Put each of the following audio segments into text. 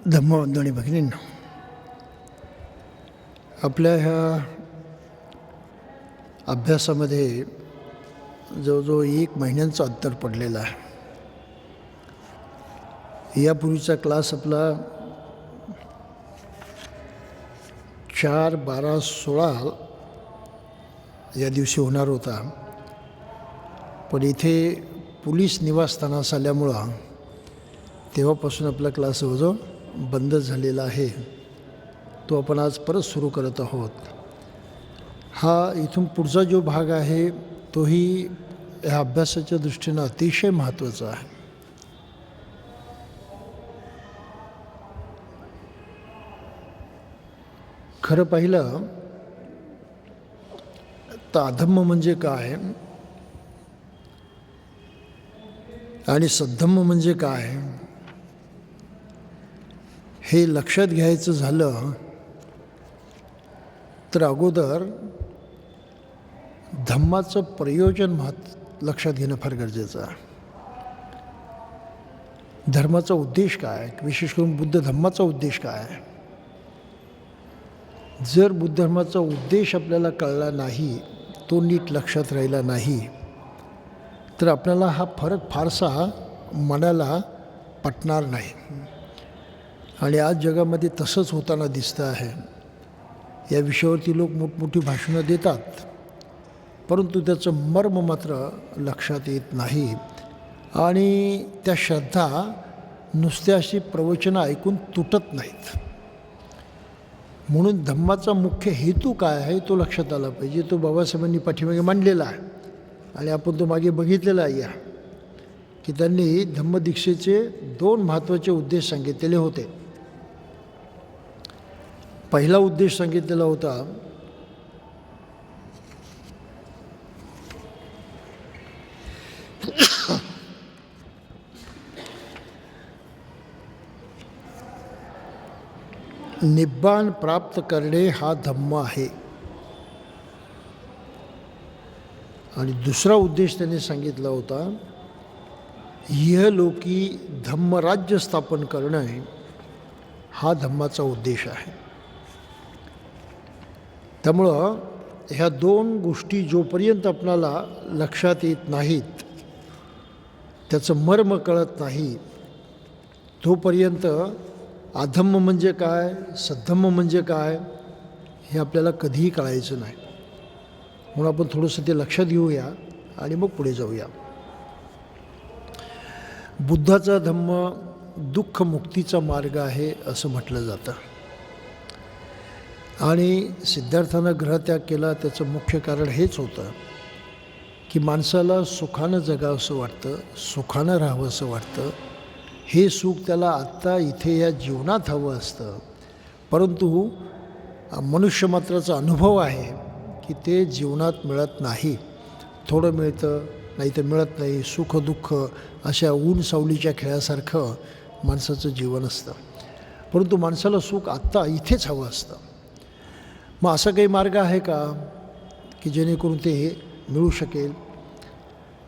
धम्मवंदनी भगिनींनो, आपल्या ह्या अभ्यासामध्ये जवळजवळ 1 महिन्यांचं अंतर पडलेलं आहे. यापूर्वीचा क्लास आपला 4/12/16 या दिवशी होणार होता, पण इथे पोलीस निवासस्थानास आल्यामुळं तेव्हापासून आपला क्लास जवळजवळ बंद झालेला आहे. तो आपण आज परत सुरू करत आहोत. हा इथून पुढचा जो भाग आहे तोही ह्या अभ्यासाच्या दृष्टीनं अतिशय महत्त्वाचा आहे. खरं पाहिलं तर अधम्म म्हणजे काय आणि सद्धम्म म्हणजे काय हे लक्षात घ्यायचं झालं तर अगोदर धम्माचं प्रयोजन लक्षात घेणं फार गरजेचं आहे. धर्माचा उद्देश काय, विशेष करून बुद्ध धर्माचा उद्देश काय आहे. जर बुद्ध धर्माचा उद्देश आपल्याला कळला नाही, तो नीट लक्षात राहिला नाही, तर आपल्याला हा फरक फारसा मनाला पटणार नाही. आणि आज जगामध्ये तसंच होताना दिसतं आहे. या विषयावरती लोक मोठमोठी भाषणं देतात, परंतु त्याचं मर्म मात्र लक्षात येत नाही. आणि त्या श्रद्धा नुसत्या अशी प्रवचनं ऐकून तुटत नाहीत. म्हणून धम्माचा मुख्य हेतू काय आहे तो लक्षात आला पाहिजे. तो बाबासाहेबांनी पाठीमागे मांडलेला आहे आणि आपण तो मागे बघितलेला आहे या की त्यांनी धम्मदीक्षेचे 2 महत्त्वाचे उद्देश सांगितलेले होते. पहिला उद्देश सांगितलेला होता निब्बाण प्राप्त करणे हा धम्म आहे. आणि दुसरा उद्देश त्यांनी सांगितला होता इहलोकी धम्मराज्य स्थापन करणे हा धम्माचा उद्देश आहे. त्यामुळं ह्या 2 गोष्टी जोपर्यंत आपणाला लक्षात येत नाहीत, त्याचं मर्म कळत नाही, तोपर्यंत अधम्म म्हणजे काय, सद्धम्म म्हणजे काय हे आपल्याला कधीही कळायचं नाही. म्हणून आपण थोडंसं ते लक्षात घेऊया आणि मग पुढे जाऊया. बुद्धाचा धम्म दुःख मुक्तीचा मार्ग आहे असं म्हटलं जातं. आणि सिद्धार्थानं ग्रहत्याग केला त्याचं मुख्य कारण हेच होतं की माणसाला सुखानं जगावंसं वाटतं, सुखानं राहावं असं वाटतं. हे सुख त्याला आत्ता इथे या जीवनात हवं असतं, परंतु मनुष्यमात्राचा अनुभव आहे की ते जीवनात मिळत नाही. थोडं मिळतं, नाही तर मिळत नाही. सुख दुःख अशा ऊन सावलीच्या खेळासारखं माणसाचं जीवन असतं. परंतु माणसाला सुख आत्ता इथेच हवं असतं. मग असा काही मार्ग आहे का की जेणेकरून ते मिळू शकेल.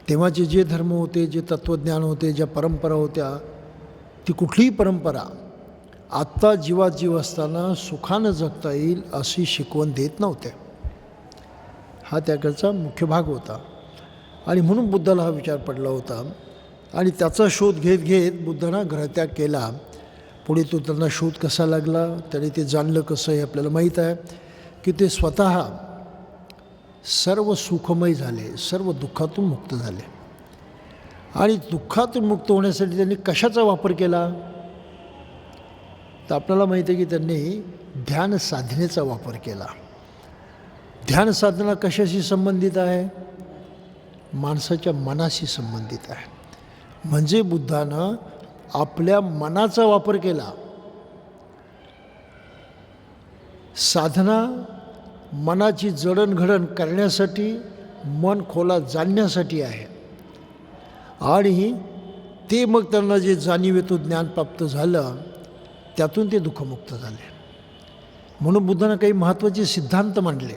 तेव्हाचे जे धर्म होते, जे तत्त्वज्ञान होते, ज्या परंपरा होत्या, ती कुठलीही परंपरा आत्ता जीवात जीव असताना सुखानं जगता येईल अशी शिकवण देत नव्हते. हा त्याकडचा मुख्य भाग होता. आणि म्हणून बुद्धाला हा विचार पडला होता आणि त्याचा शोध घेत घेत बुद्धानं ग्रहत्याग केला. पुढे तो त्यांना शोध कसा लागला, त्याने ते जाणलं कसं हे आपल्याला माहीत आहे की ते स्वतः सर्व सुखमय झाले, सर्व दुःखातून मुक्त झाले. आणि दुःखातून मुक्त होण्यासाठी त्यांनी कशाचा वापर केला तर आपल्याला माहिती आहे की त्यांनी ध्यान साधनेचा वापर केला. ध्यान साधना कशाशी संबंधित आहे, माणसाच्या मनाशी संबंधित आहे. म्हणजे बुद्धानं आपल्या मनाचा वापर केला. साधना मनाची जडणघडण करण्यासाठी, मन खोलात जाणण्यासाठी आहे. आणि ते मग त्यांना जे जाणीव येतो, ज्ञान प्राप्त झालं, त्यातून ते दुःखमुक्त झाले. म्हणून बुद्धानं काही महत्त्वाचे सिद्धांत मांडले.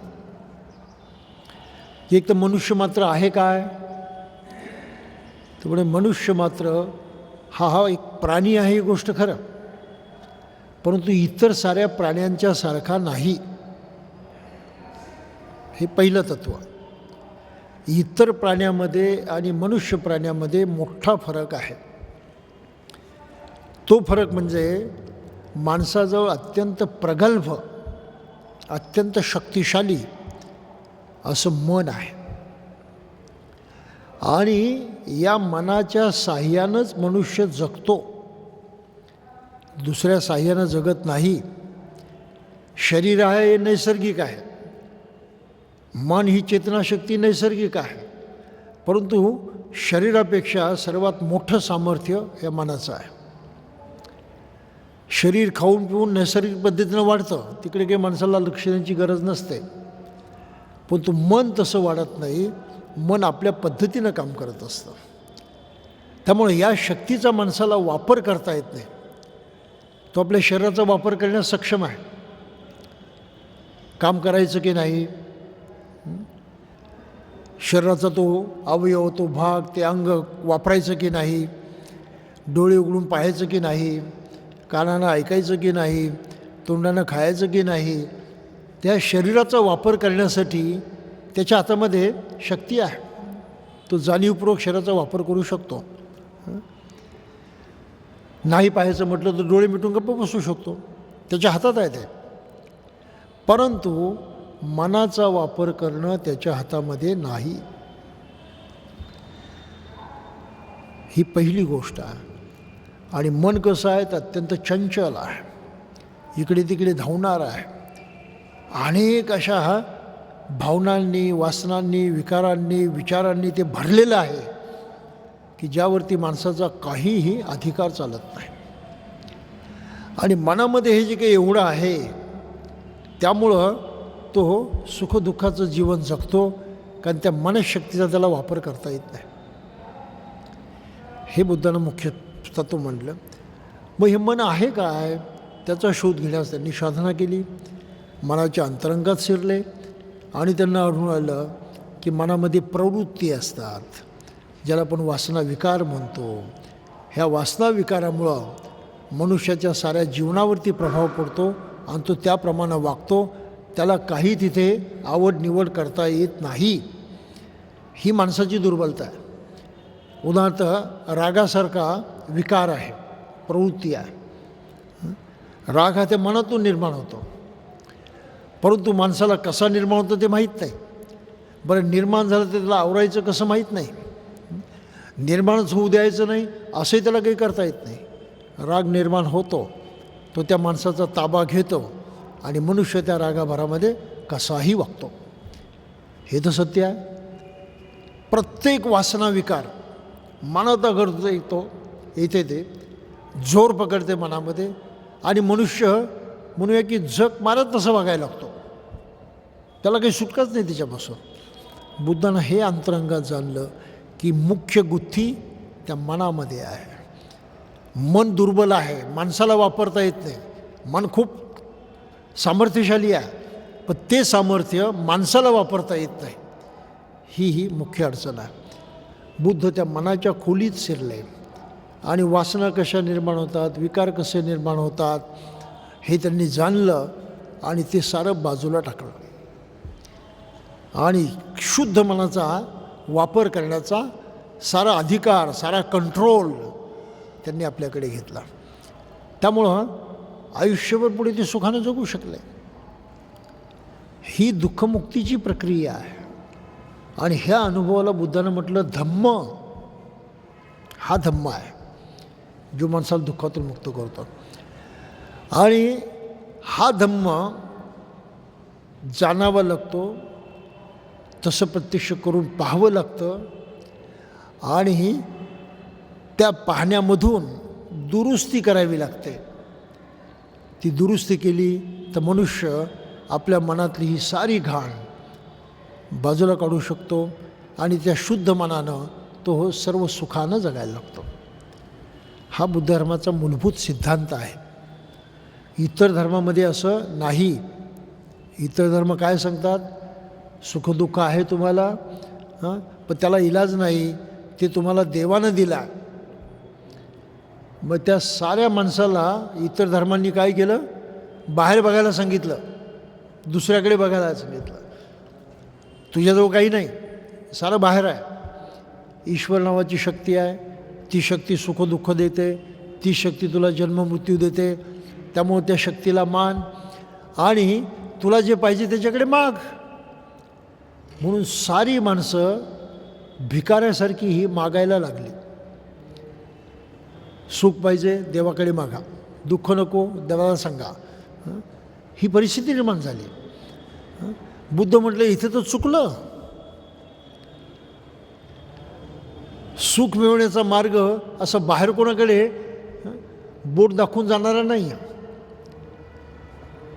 एक तर मनुष्य मात्र आहे काय, तर म्हणजे मनुष्य मात्र हा एक प्राणी आहे ही गोष्ट खरं, परंतु इतर साऱ्या प्राण्यांच्या सारखा नाही. हे पहिलं तत्त्व. इतर प्राण्यामध्ये आणि मनुष्य प्राण्यामध्ये मोठा फरक आहे. तो फरक म्हणजे माणसाजवळ अत्यंत प्रगल्भ, अत्यंत शक्तिशाली असं मन आहे आणि या मनाच्या साह्यानंच मनुष्य जगतो, दुसऱ्या साह्यानं जगत नाही. शरीर आहे हे नैसर्गिक आहे, मन ही चेतनाशक्ती नैसर्गिक आहे, परंतु शरीरापेक्षा सर्वात मोठं सामर्थ्य या मनाचं आहे. शरीर खाऊन पिऊन नैसर्गिक पद्धतीनं वाढतं, तिकडे काही माणसाला लक्ष देण्याची गरज नसते, परंतु मन तसं वाढत नाही. मन आपल्या पद्धतीनं काम करत असतं. त्यामुळे या शक्तीचा माणसाला वापर करता येत नाही. तो आपल्या शरीराचा वापर करण्यास सक्षम आहे. काम करायचं की नाही, शरीराचा तो अवयव, तो भाग, ते अंग वापरायचं की नाही, डोळे उघडून पाहायचं की नाही, कानानं ऐकायचं की नाही, तोंडानं खायचं की नाही, त्या शरीराचा वापर करण्यासाठी त्याच्या हातामध्ये शक्ती आहे. तो जाणीवपूर्वक शरीराचा वापर करू शकतो. नाही पाहायचं म्हटलं तर डोळे मिटून गप्प बसू शकतो, त्याच्या हातात आहे ते. परंतु मनाचा वापर करणं त्याच्या हातामध्ये नाही. ही पहिली गोष्ट आहे. आणि मन कसं आहे तर अत्यंत चंचल आहे, इकडे तिकडे धावणार आहे. अनेक अशा भावनांनी, वासनांनी, विकारांनी, विचारांनी ते भरलेलं आहे की ज्यावरती माणसाचा काहीही अधिकार चालत नाही. आणि मनामध्ये हे जे काही एवढं आहे त्यामुळं तो सुखदुःखाचं जीवन जगतो, कारण त्या मनशक्तीचा त्याला वापर करता येत नाही. हे बुद्धानं मुख्य तत्व म्हटलं. मग हे मन आहे काय, त्याचा शोध घेण्यास त्यांनी साधना केली. मनाच्या अंतरंगात शिरले आणि त्यांना आढळून आलं की मनामध्ये प्रवृत्ती असतात, ज्याला आपण वासना विकार म्हणतो. ह्या वासना विकारामुळं मनुष्याच्या साऱ्या जीवनावरती प्रभाव पडतो आणि तो त्याप्रमाणे वागतो. त्याला काही तिथे आवड निवड करता येत नाही. ही माणसाची दुर्बलता आहे. उदाहरणार्थ रागासारखा विकार आहे, प्रवृत्ती आहे. राग हा त्या मनातून निर्माण होतो, परंतु माणसाला कसा निर्माण होतो ते माहीत नाही. बरं, निर्माण झालं तर त्याला आवरायचं कसं माहीत नाही. निर्माणच होऊ द्यायचं नाही असंही त्याला काही करता येत नाही. राग निर्माण होतो, तो त्या माणसाचा ताबा घेतो आणि मनुष्य त्या रागाभरामध्ये कसाही वागतो. हे तर सत्य आहे. प्रत्येक वासना विकार मनात घडतो येते, ते जोर पकडते मनामध्ये आणि मनुष्य म्हणूया की जग मारत तसं वागायला लागतो. त्याला काही सुटकाच नाही त्याच्यापासून. बुद्धानं हे अंतरंगात जाणलं की मुख्य गुत्थी त्या मनामध्ये आहे. मन दुर्बल आहे, माणसाला वापरता येत नाही. मन खूप सामर्थ्यशाली आहे, पण ते सामर्थ्य माणसाला वापरता येत नाही. ही मुख्य अडचण आहे. बुद्ध त्या मनाच्या खोलीत शिरले आणि वासना कशा निर्माण होतात, विकार कसे निर्माण होतात हे त्यांनी जाणलं आणि ते सारं बाजूला टाकलं आणि शुद्ध मनाचा वापर करण्याचा सारा अधिकार, सारा कंट्रोल त्यांनी आपल्याकडे घेतला. त्यामुळं आयुष्यभर पुढे ते सुखानं जगू शकले. ही दुःखमुक्तीची प्रक्रिया आहे आणि ह्या अनुभवाला बुद्धानं म्हटलं धम्म. हा धम्म आहे जो माणसाला दुःखातून मुक्त करतो. आणि हा धम्म जाणावा लागतो, तसं प्रत्यक्ष करून पाहावं लागतं आणि त्या पाहण्यामधून दुरुस्ती करावी लागते. ती दुरुस्ती केली तर मनुष्य आपल्या मनातली ही सारी घाण बाजूला काढू शकतो आणि त्या शुद्ध मनानं तो सर्व सुखानं जगायला लागतो. हा बुद्ध धर्माचा मूलभूत सिद्धांत आहे. इतर धर्मामध्ये असं नाही. इतर धर्म काय सांगतात, सुखदुःख आहे तुम्हाला, पण त्याला इलाज नाही, ते तुम्हाला देवानं दिला. मग त्या साऱ्या माणसाला इतर धर्मांनी काय केलं, बाहेर बघायला सांगितलं, दुसऱ्याकडे बघायला सांगितलं. तुझ्याजवळ काही नाही, सारं बाहेर आहे. ईश्वर नावाची शक्ती आहे, ती शक्ती सुखदुःख देते, ती शक्ती तुला जन्ममृत्यू देते. त्यामुळे त्या शक्तीला मान आणि तुला जे पाहिजे त्याच्याकडे माग. म्हणून सारी माणसं भिकाऱ्यासारखी ही मागायला लागली. सुख पाहिजे देवाकडे मागा, दुःख नको देवाला सांगा. ही परिस्थिती निर्माण झाली. बुद्ध म्हटलं इथे तर चुकलं. सुख मिळवण्याचा मार्ग असं बाहेर कोणाकडे बोट दाखवून जाणारा नाही,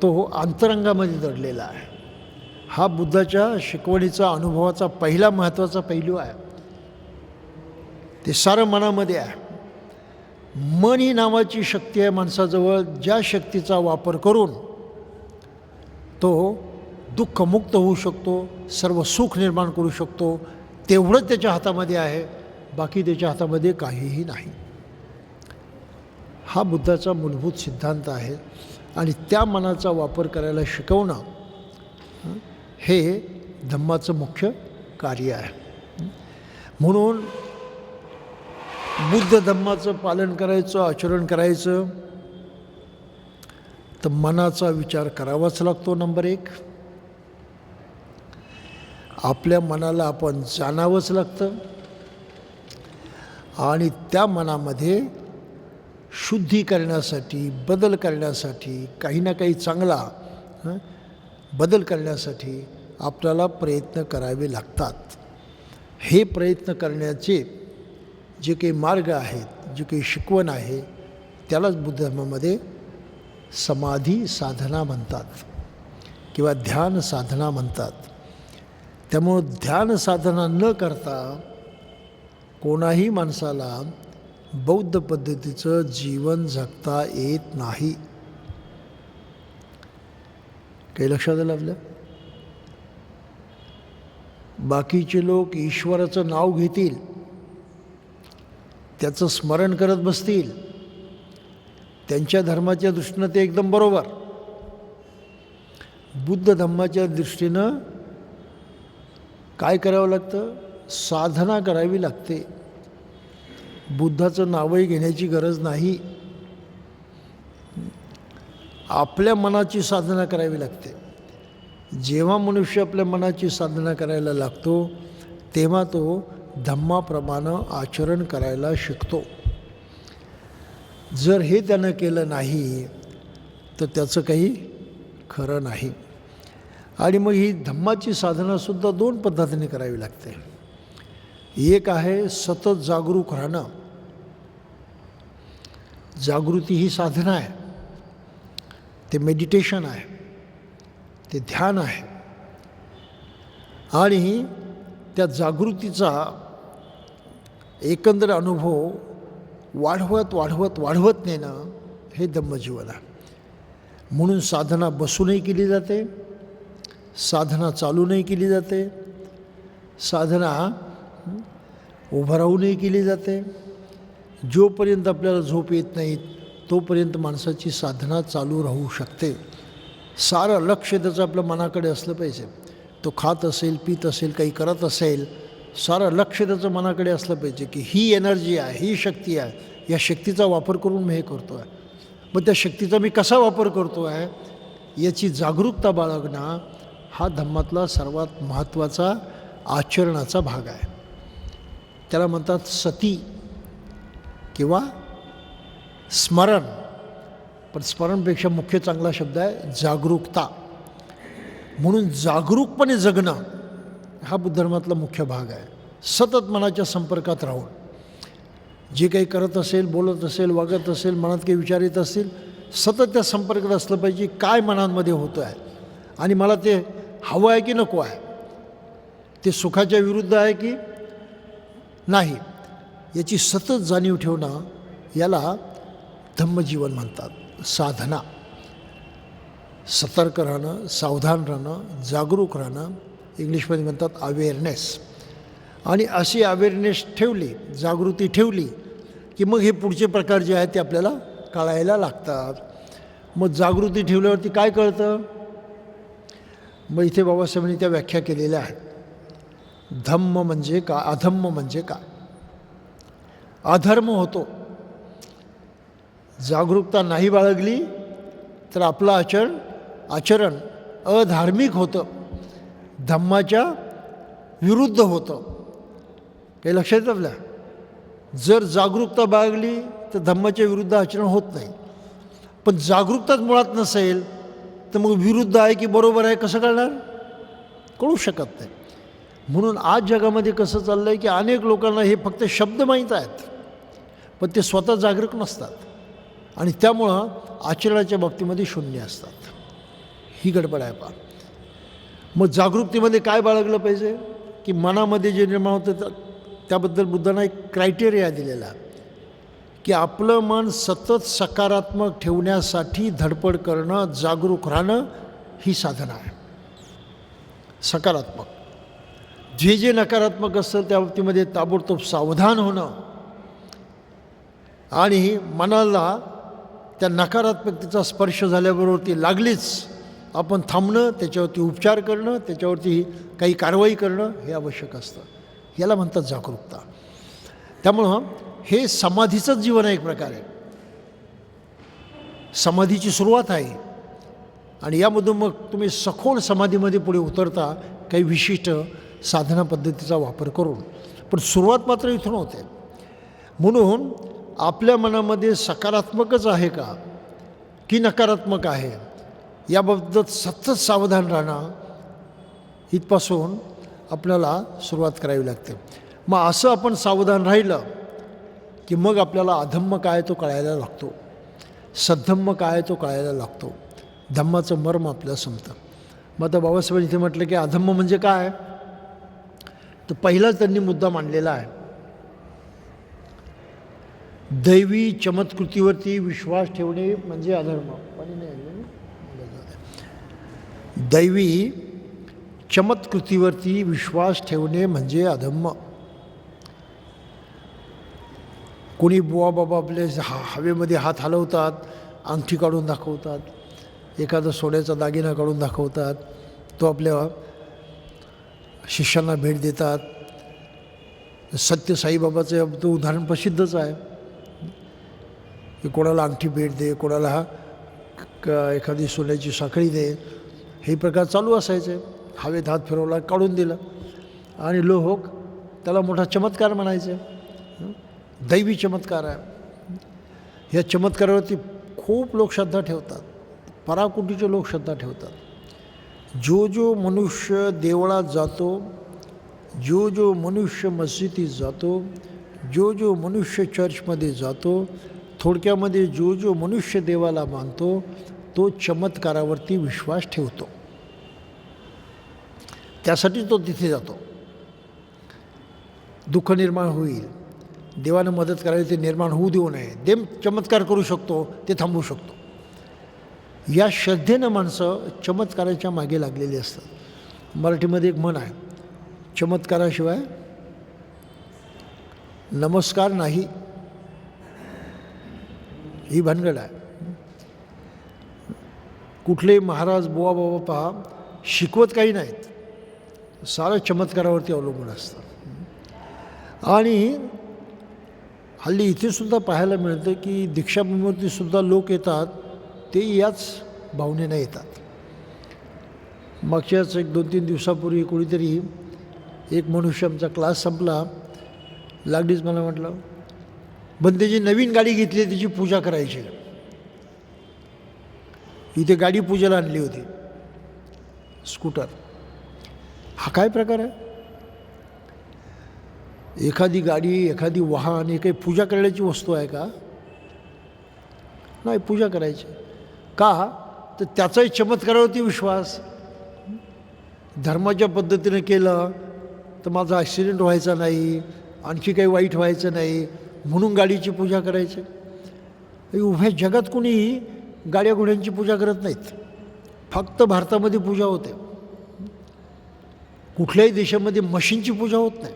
तो अंतरंगामध्ये दडलेला आहे. हा बुद्धाच्या शिकवणीचा अनुभवाचा पहिला महत्त्वाचा पैलू आहे. ते सारं मनामध्ये आहे. मन ही नावाची शक्ती आहे माणसाजवळ, ज्या शक्तीचा वापर करून तो दुःखमुक्त होऊ शकतो, सर्व सुख निर्माण करू शकतो. तेवढंच त्याच्या हातामध्ये आहे, बाकी त्याच्या हातामध्ये काहीही नाही. हा बुद्धाचा मूलभूत सिद्धांत आहे आणि त्या मनाचा वापर करायला शिकवणं हे धम्माचं मुख्य कार्य आहे. म्हणून बुद्ध धम्माचं पालन करायचं, आचरण करायचं तर मनाचा विचार करावाच लागतो. नंबर एक, आपल्या मनाला आपण जाणावंच लागतं आणि त्या मनामध्ये शुद्धी करण्यासाठी, बदल करण्यासाठी, काही ना काही चांगला बदल करण्यासाठी आपल्याला प्रयत्न करावे लागतात. हे प्रयत्न करण्याचे जे काही मार्ग आहेत, जे काही शिकवण आहे, त्यालाच बुद्ध धर्मामध्ये समाधी साधना म्हणतात किंवा ध्यान साधना म्हणतात. त्यामुळं ध्यान साधना न करता कोणाही माणसाला बौद्ध पद्धतीचं जीवन जगता येत नाही. काही लक्षात आलं आपल्या? बाकीचे लोक ईश्वराचं नाव घेतील, त्याचं स्मरण करत बसतील, त्यांच्या धर्माच्या दृष्टीनं ते एकदम बरोबर. बुद्ध धर्माच्या दृष्टीनं काय करावं लागतं? साधना करावी लागते. बुद्धाचं नावही घेण्याची गरज नाही. आपल्या मनाची साधना करावी लागते. जेव्हा मनुष्य आपल्या मनाची साधना करायला लागतो तेव्हा तो धम्माप्रमाणे आचरण करायला शिकतो. जर हे त्यानं केलं नाही तर त्याचं काही खरं नाही. आणि मग ही धम्माची साधनासुद्धा दोन पद्धतीने करावी लागते. एक आहे सतत जागरूक राहणं. जागृती ही साधना आहे, ते मेडिटेशन आहे, ते ध्यान आहे. आणि त्या जागृतीचा एकंदर अनुभव वाढवत वाढवत वाढवत नेणं हे धम्मजीवन आहे. म्हणून साधना बसूनही केली जाते, साधना चालूनही केली जाते, साधना उभं राहूनही केली जाते. जोपर्यंत आपल्याला झोप येत नाही तोपर्यंत माणसाची साधना चालू राहू शकते. सारं लक्ष त्याचं आपल्या मनाकडे असलं पाहिजे. तो खात असेल, पीत असेल, काही करत असेल, सारं लक्ष त्याचं मनाकडे असलं पाहिजे की ही एनर्जी आहे, ही शक्ती आहे, या शक्तीचा वापर करून मी हे करतो आहे. मग त्या शक्तीचा मी कसा वापर करतो आहे याची जागरूकता बाळगणं हा धम्मातला सर्वात महत्त्वाचा आचरणाचा भाग आहे. त्याला म्हणतात सती किंवा स्मरण. पण स्मरणपेक्षा मुख्य चांगला शब्द आहे जागरूकता. म्हणून जागरूकपणे जगणं हा बुद्ध धर्मातला मुख्य भाग आहे. सतत मनाच्या संपर्कात राहून जे काही करत असेल, बोलत असेल, वागत असेल, मनात काही विचार येत असतील, सतत त्या संपर्कात असलं पाहिजे. काय मनांमध्ये होतं आहे आणि मला ते हवं आहे की नको आहे, ते सुखाच्या विरुद्ध आहे की नाही, याची सतत जाणीव ठेवणं याला धम्मजीवन म्हणतात. साधना, सतर्क राहणं, सावधान राहणं, जागरूक राहणं, इंग्लिशमध्ये म्हणतात अवेअरनेस. आणि अशी अवेअरनेस ठेवली, जागृती ठेवली की मग हे पुढचे प्रकार जे आहेत ते आपल्याला कळायला लागतात. मग जागृती ठेवल्यावरती काय कळतं? मग इथे बाबासाहेबांनी त्या व्याख्या केलेल्या आहेत. धम्म म्हणजे का, अधम्म म्हणजे का. अधर्म होतो, जागरूकता नाही बाळगली तर आपलं आचरण अधार्मिक होतं, धम्माच्या विरुद्ध होतं. काही लक्षात येतं आपल्या? जर जागरूकता बाळगली तर धम्माच्या विरुद्ध आचरण होत नाही. पण जागरूकताच मुळात नसेल तर मग विरुद्ध आहे की बरोबर आहे कसं कळणार? कळू शकत नाही. म्हणून आज जगामध्ये कसं चाललं आहे की अनेक लोकांना हे फक्त शब्द माहीत आहेत, पण ते स्वतः जागरूक नसतात आणि त्यामुळं आचरणाच्या बाबतीमध्ये शून्य असतात. ही गडबड आहे पहा. मग जागरूकतेमध्ये काय बाळगलं पाहिजे की मनामध्ये जे निर्माण होतं त्याबद्दल बुद्धांना एक क्रायटेरिया दिलेला की आपलं मन सतत सकारात्मक ठेवण्यासाठी धडपड करणं, जागरूक राहणं ही साधना आहे. सकारात्मक. जे जे नकारात्मक असेल त्या बाबतीमध्ये ताबडतोब सावधान होणं आणि मनाला त्या नकारात्मकतेचा स्पर्श झाल्याबरोबर ती लागलीच आपण थांबणं, त्याच्यावरती उपचार करणं, त्याच्यावरती काही कारवाई करणं हे आवश्यक असतं. याला म्हणतात जागरूकता. त्यामुळं हे समाधीचंच जीवन आहे एक प्रकारे. समाधीची सुरुवात आहे आणि यामधून मग तुम्ही सखोल समाधीमध्ये पुढे उतरता काही विशिष्ट साधना पद्धतीचा वापर करून. पण सुरुवात मात्र इथून होते. म्हणून आपल्या मनामध्ये सकारात्मकच आहे का की नकारात्मक आहे याबाबत सतत सावधान राहणं, इथपासून आपल्याला सुरुवात करावी लागते. मग असं आपण सावधान राहिलं की मग आपल्याला अधम्म काय तो कळायला लागतो, सद्धम्म काय तो कळायला लागतो, धम्माचं मर्म आपल्याला समजतं. मग आता बाबासाहेबांनी इथे म्हटलं की अधम्म म्हणजे काय, तर पहिलाच त्यांनी मुद्दा मांडलेला आहे. दैवी चमत्कृतीवरती विश्वास ठेवणे म्हणजे अधर्म. दैवी चमत्कृतीवरती विश्वास ठेवणे म्हणजे अधम्म. कोणी बुवा बाबा आपले हवेमध्ये हात हलवतात, अंगठी काढून दाखवतात, एखादा सोन्याचा दागिना काढून दाखवतात, तो आपल्या शिष्यांना भेट देतात. सत्य साईबाबाचं तो उदाहरण प्रसिद्धच आहे की कोणाला अंगठी भेट दे, कोणाला एखादी सोन्याची साखळी दे, हे प्रकार चालू असायचे. हवेत हात फिरवला, काढून दिलं आणि लोक त्याला मोठा चमत्कार म्हणायचे. दैवी चमत्कार आहे. ह्या चमत्कारावरती खूप लोक श्रद्धा ठेवतात, पराकोटीचे लोक श्रद्धा ठेवतात. जो मनुष्य देवळात जातो, जो मनुष्य मस्जिदीत जातो, जो मनुष्य चर्चमध्ये जातो, थोडक्यामध्ये जो मनुष्य देवाला मानतो तो चमत्कारावरती विश्वास ठेवतो. त्यासाठी तो तिथे जातो. दुःख निर्माण होईल, देवानं मदत करायला ते निर्माण होऊ देऊ नये, देव चमत्कार करू शकतो, ते थांबवू शकतो. या श्रद्धेनं माणसं चमत्काराच्या मागे लागलेली असतात. मराठीमध्ये एक म्हण आहे, चमत्काराशिवाय नमस्कार नाही. ही भानगड आहे. कुठलेही महाराज बुवा बाबा पहा शिकवत काही नाहीत, सारं चमत्कारावरती अवलंबून असतं. आणि हल्ली इथेसुद्धा पाहायला मिळतं की दीक्षाभूमीवरतीसुद्धा लोक येतात, ते याच भावनेनं येतात. मागच्याच एक 2-3 दिवसापूर्वी कोणीतरी एक मनुष्य, आमचा क्लास संपला, लागलीच मला म्हटलं, बंदेची नवीन गाडी घेतली, त्याची पूजा करायची. इथे गाडी पूजेला आणली होती, स्कूटर. हा काय प्रकार आहे? एखादी गाडी, एखादी वाहन हे काही पूजा करण्याची वस्तू आहे का? नाही, पूजा करायची. का? तर त्याचाही चमत्कारावरती विश्वास. धर्माच्या पद्धतीनं केलं तर माझा ॲक्सिडेंट व्हायचा नाही, आणखी काही वाईट व्हायचं नाही, म्हणून गाडीची पूजा करायची. उभ्या जगात कोणी गाड्या घोड्यांची पूजा करत नाहीत, फक्त भारतामध्ये पूजा होते. कुठल्याही देशामध्ये मशीनची पूजा होत नाही.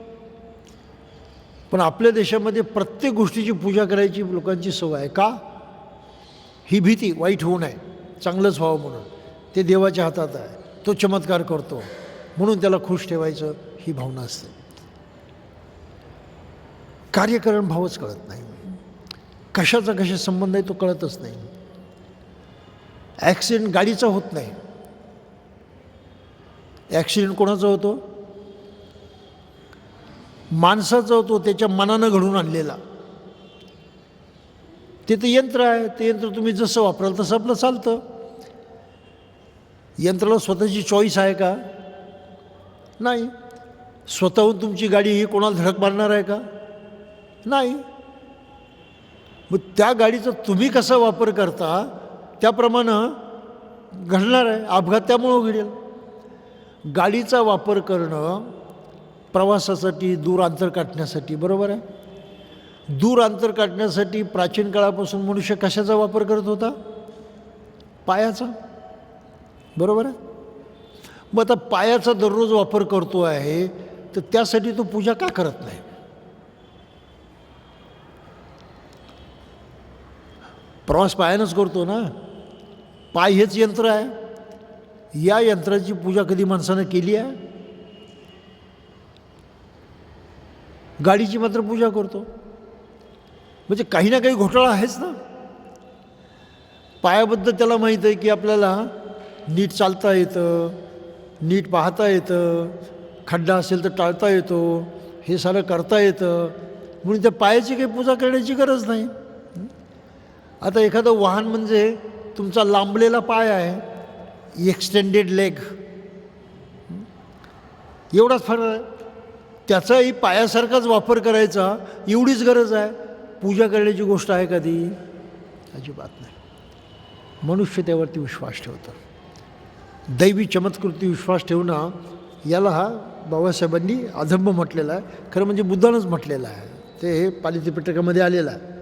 पण आपल्या देशामध्ये प्रत्येक गोष्टीची पूजा करायची लोकांची सवय आहे. का? ही भीती वाईट होऊ नये, चांगलंच व्हावं म्हणून. ते देवाच्या हातात आहे, तो चमत्कार करतो म्हणून त्याला खुश ठेवायचं, ही भावना असते. कार्यकरण भावच कळत नाही, कशाचा कशा संबंध आहे तो कळतच नाही. ॲक्सिडेंट गाडीचा होत नाही, ॲक्सिडेंट कोणाचा होतो? माणसाचा होतो, त्याच्या मनानं घडून आणलेला. ते तर यंत्र आहे, ते यंत्र तुम्ही जसं वापराल तसं आपलं चालतं. यंत्राला स्वतःची चॉईस आहे का? नाही. स्वतःहून तुमची गाडी ही कोणाला धडक मारणार आहे का? नाही. मग त्या गाडीचा तुम्ही कसा वापर करता त्याप्रमाणे घडणार आहे अपघात, त्यामुळं घडेल. गाडीचा वापर करणं प्रवासासाठी, दूर अंतर काटण्यासाठी, बरोबर आहे. दूर अंतर काटण्यासाठी प्राचीन काळापासून मनुष्य कशाचा वापर करत होता? पायाचा, बरोबर आहे. मग आता पायाचा दररोज वापर करतो आहे तर त्यासाठी तो पूजा का करत नाही? प्रवास पायानंच करतो ना. पाय हेच यंत्र आहे. या यंत्राची पूजा कधी माणसानं केली आहे? गाडीची मात्र पूजा करतो. म्हणजे काही ना काही घोटाळा आहेच ना. पायाबद्दल त्याला माहीत आहे की आपल्याला नीट चालता येतं, नीट पाहता येतं, खड्डा असेल तर टाळता येतो, हे सारं करता येतं, म्हणून त्या पायाची काही पूजा करण्याची गरज नाही. आता एखादं वाहन म्हणजे तुमचा लांबलेला पाय आहे, एक्सटेंडेड लेग, एवढाच फरक आहे. त्याचाही पायासारखाच वापर करायचा एवढीच गरज आहे. पूजा करण्याची गोष्ट आहे का ती? अजिबात नाही. मनुष्य त्यावरती विश्वास ठेवतो. दैवी चमत्कृती विश्वास ठेवणं, याला हा बाबासाहेबांनी अधम्म म्हटलेला आहे. खरं म्हणजे बुद्धानंच म्हटलेलं आहे. ते हे पाली त्रिपिटकामध्ये आलेलं आहे.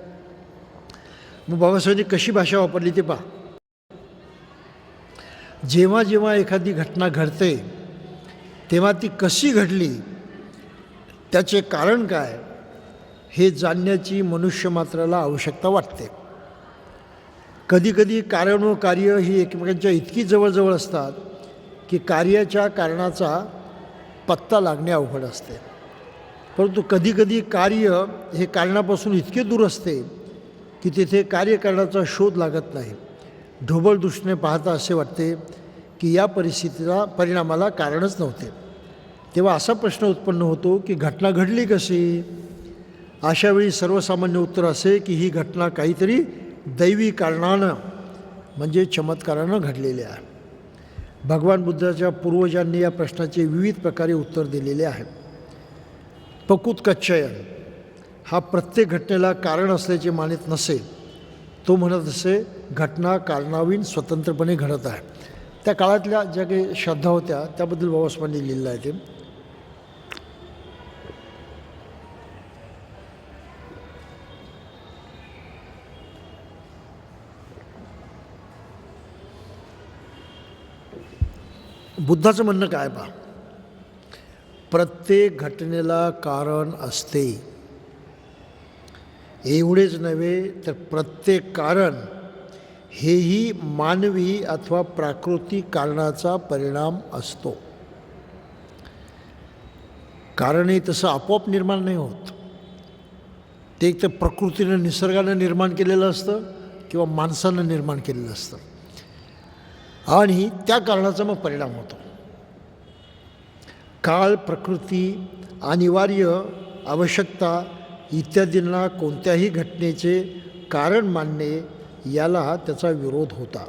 मग बाबासाहेबांनी कशी भाषा वापरली ते पहा. जेव्हा जेव्हा एखादी घटना घडते तेव्हा ती कशी घडली, त्याचे कारण काय, हे जाणण्याची मनुष्य मात्राला आवश्यकता वाटते. कधीकधी कारण व कार्य ही एकमेकांच्या इतकी जवळजवळ असतात की कार्याच्या कारणाचा पत्ता लागणे अवघड असते. परंतु कधीकधी कार्य हे कारणापासून इतके दूर असते की तिथे कार्यकारणाचा शोध लागत नाही. ढोबळ दृष्टीने पाहता असे वाटते की या परिस्थितीला, परिणामाला कारणच नव्हते. तेव्हा असा प्रश्न उत्पन्न होतो की घटना घडली कशी? अशावेळी सर्वसामान्य उत्तर असे की ही घटना काहीतरी दैवी कारणानं म्हणजे चमत्कारानं घडलेले आहे. भगवान बुद्धाच्या पूर्वजांनी या प्रश्नाचे विविध प्रकारे उत्तर दिलेले आहे. पकुत्कच्चयन हा प्रत्येक घटनेला कारण असल्याचे मानित नसे. तो म्हणत असे घटना कारणाविन स्वतंत्रपणे घडत आहे. त्या काळातल्या ज्या काही श्रद्धा होत्या त्याबद्दल बाबासाहेबांनी लिहिलं आहे. ते बुद्धाचं म्हणणं काय पहा. प्रत्येक घटनेला कारण असते. एवढेच नव्हे तर प्रत्येक कारण हेही मानवी अथवा प्राकृतिक कारणाचा परिणाम असतो. कारणही तसं आपोआप निर्माण नाही होत. ते एक तर प्रकृतीनं, निसर्गानं निर्माण केलेलं असतं किंवा माणसानं निर्माण केलेलं असतं आणि त्या कारणाचा मग परिणाम होतो. काळ, प्रकृती, अनिवार्य, आवश्यकता इत्यादींना कोणत्याही घटनेचे कारण मानणे याला त्याचा विरोध होता.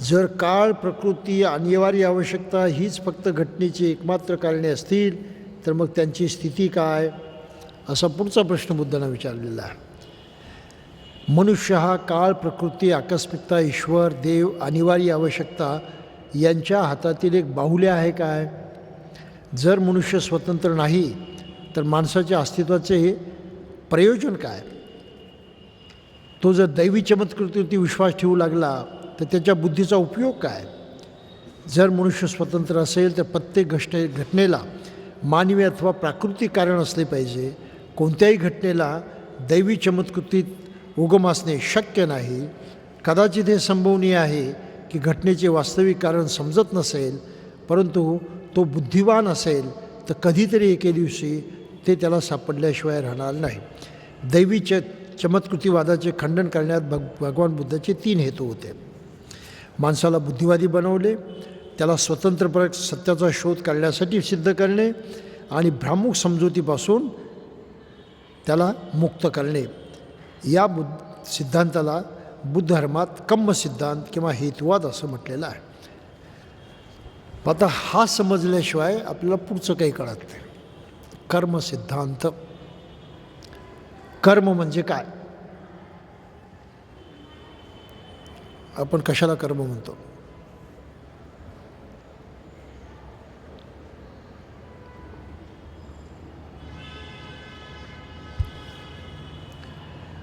जर काळ, प्रकृती, अनिवार्य, आवश्यकता हीच फक्त घटनेची एकमात्र कारणे असतील तर मग त्यांची स्थिती काय, असा पुढचा प्रश्न बुद्धांना विचारलेला आहे. मनुष्य हा काळ, प्रकृती, आकस्मिकता, ईश्वर, देव, अनिवार्य, आवश्यकता यांच्या हातातील एक बाहुल्या आहे काय? जर मनुष्य स्वतंत्र नाही तर माणसाच्या अस्तित्वाचे प्रयोजन काय? तो जर दैवी चमत्कृतीवरती विश्वास ठेवू लागला तर त्याच्या बुद्धीचा उपयोग काय? जर मनुष्य स्वतंत्र असेल तर प्रत्येक घटनेला मानवी अथवा प्राकृतिक कारण असले पाहिजे. कोणत्याही घटनेला दैवी चमत्कृतीत उगम असणे शक्य नाही. कदाचित हे संभवनीय आहे की घटनेचे वास्तविक कारण समजत नसेल, परंतु तो बुद्धिवान असेल तर कधीतरी एके दिवशी ते त्याला सापडल्याशिवाय राहणार नाही. दैवी चमत्कृतीवादाचे खंडन करण्यात भगवान बुद्धाचे 3 हेतू होते. माणसाला बुद्धिवादी बनवले, त्याला स्वतंत्रपणे सत्याचा शोध काढण्यासाठी सिद्ध करणे आणि भ्रामक समजुतीपासून त्याला मुक्त करणे. या सिद्धांताला बुद्ध धर्मात कम्म सिद्धांत किंवा हेतुवाद असं म्हटलेलं आहे. आता हा समजल्याशिवाय आपल्याला पुढचं काही कळत नाही. कर्म सिद्धांत. कर्म म्हणजे काय? आपण कशाला कर्म म्हणतो?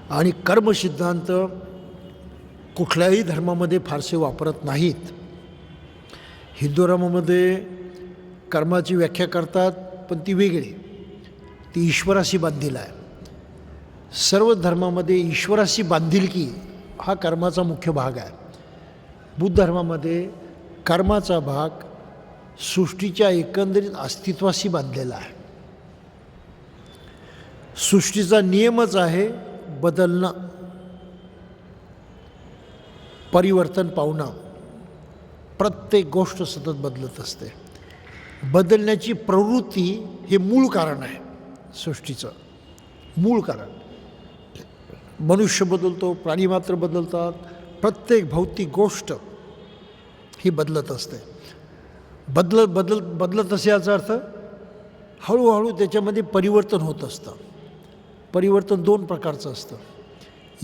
आणि कर्म सिद्धांत कुठल्याही धर्मामध्ये फारसे वापरत नाहीत. हिंदू धर्मामध्ये कर्माची व्याख्या करतात, पण ती वेगळी, ती ईश्वराशी बांधील आहे. सर्व धर्मामध्ये ईश्वराशी बांधिलकी हा कर्माचा मुख्य भाग आहे. बुद्ध धर्मामध्ये कर्माचा भाग सृष्टीच्या एकंदरीत अस्तित्वाशी बांधलेला आहे. सृष्टीचा नियमच आहे बदलणं, परिवर्तन पावणं. प्रत्येक गोष्ट सतत बदलत असते. बदलण्याची प्रवृत्ती हे मूळ कारण आहे सृष्टीचं, मूळ कारण. मनुष्य बदलतो, प्राणी मात्र बदलतात, प्रत्येक भौतिक गोष्ट ही बदलत असते. बदलत असे याचा अर्थ हळूहळू त्याच्यामध्ये परिवर्तन होत असतं. परिवर्तन 2 प्रकारचं असतं.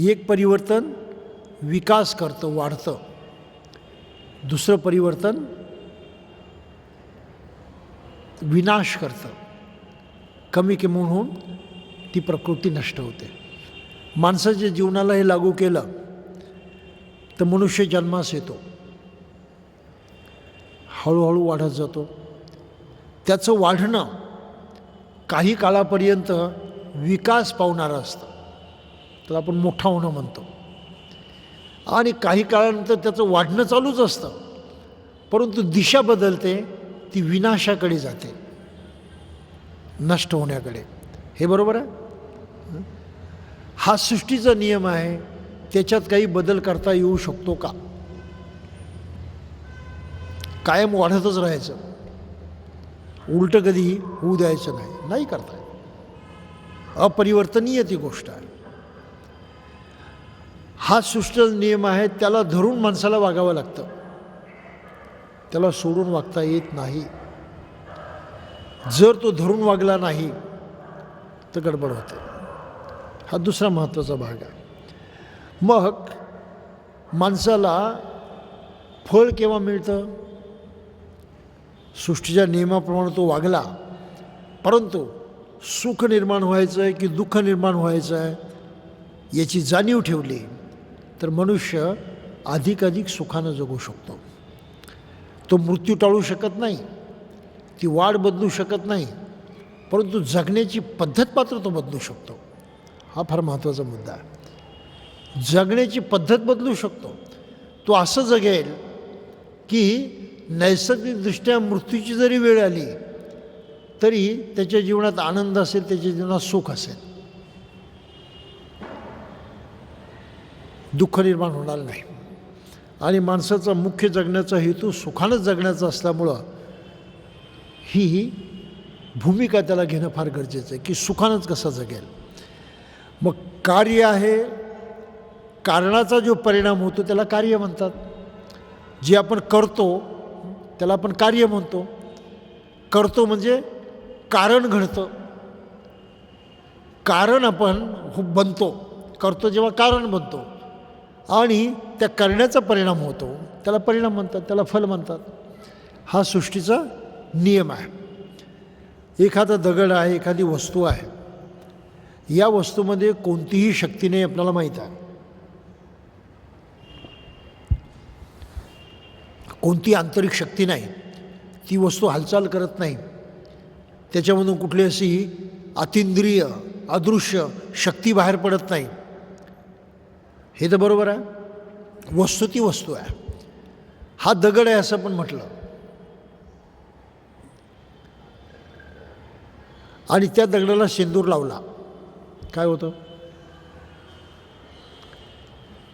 एक परिवर्तन विकास करतं, वाढतं. दुसरं परिवर्तन विनाश करतं, कमी किंमत होऊन ती प्रकृती नष्ट होते. माणसाच्या जीवनाला हे लागू केलं तर मनुष्य जन्मास येतो, हळूहळू वाढत जातो. त्याचं वाढणं काही काळापर्यंत विकास पावणारं असतं, त्याला आपण मोठा होणं म्हणतो. आणि काही काळानंतर त्याचं वाढणं चालूच असतं, परंतु दिशा बदलते, ती विनाशाकडे जाते, नष्ट होण्याकडे. हे बरोबर आहे? हा सृष्टीचा नियम आहे. त्याच्यात काही बदल करता येऊ शकतो का? कायम वाढतच राहायचं, उलटं कधीही होऊ द्यायचं नाही, नाही करता येत. अपरिवर्तनीय ती गोष्ट आहे. हा सृष्ट नियम आहे, त्याला धरून माणसाला वागावं लागतं, त्याला सोडून वागता येत नाही. जर तो धरून वागला नाही तर गडबड होते. हा दुसरा महत्त्वाचा भाग आहे. मग माणसाला फळ केव्हा मिळतं? सृष्टीच्या नियमाप्रमाणे तो वागला, परंतु सुख निर्माण व्हायचं आहे की दुःख निर्माण व्हायचं आहे याची जाणीव ठेवली तर मनुष्य अधिकाधिक सुखानं जगू शकतो. तो मृत्यू टाळू शकत नाही, ती वाढ बदलू शकत नाही, परंतु जगण्याची पद्धत मात्र तो बदलू शकतो. हा फार महत्त्वाचा मुद्दा आहे. जगण्याची पद्धत बदलू शकतो. तो असं जगेल की नैसर्गिकदृष्ट्या मृत्यूची जरी वेळ आली तरी त्याच्या जीवनात आनंद असेल, त्याच्या जीवनात सुख असेल, दुःख निर्माण होणार नाही. आणि माणसाचा मुख्य जगण्याचा हेतू सुखानंच जगण्याचा असल्यामुळं ही भूमिका त्याला घेणं फार गरजेचं आहे की सुखानंच कसं जगेल. मग कार्य आहे, कारणाचा जो परिणाम होतो त्याला कार्य म्हणतात. जे आपण करतो त्याला आपण कार्य म्हणतो. करतो म्हणजे कारण घडतं, कारण आपण बनतो, करतो जेव्हा कारण बनतो आणि त्या करण्याचा परिणाम होतो त्याला परिणाम म्हणतात, त्याला फल म्हणतात. हा सृष्टीचा नियम आहे. एखादा दगड आहे, एखादी वस्तू आहे, या वस्तूमध्ये कोणतीही शक्ती नाही आपल्याला माहीत आहे. कोणती आंतरिक शक्ती नाही, ती वस्तू हालचाल करत नाही, त्याच्यामधून कुठली अशी अतिंद्रिय अदृश्य शक्ती बाहेर पडत नाही, हे तर बरोबर आहे. वस्तू ती वस्तू आहे. हा दगड आहे असं पण म्हटलं, आणि त्या दगडाला शेंदूर लावला, काय होतं?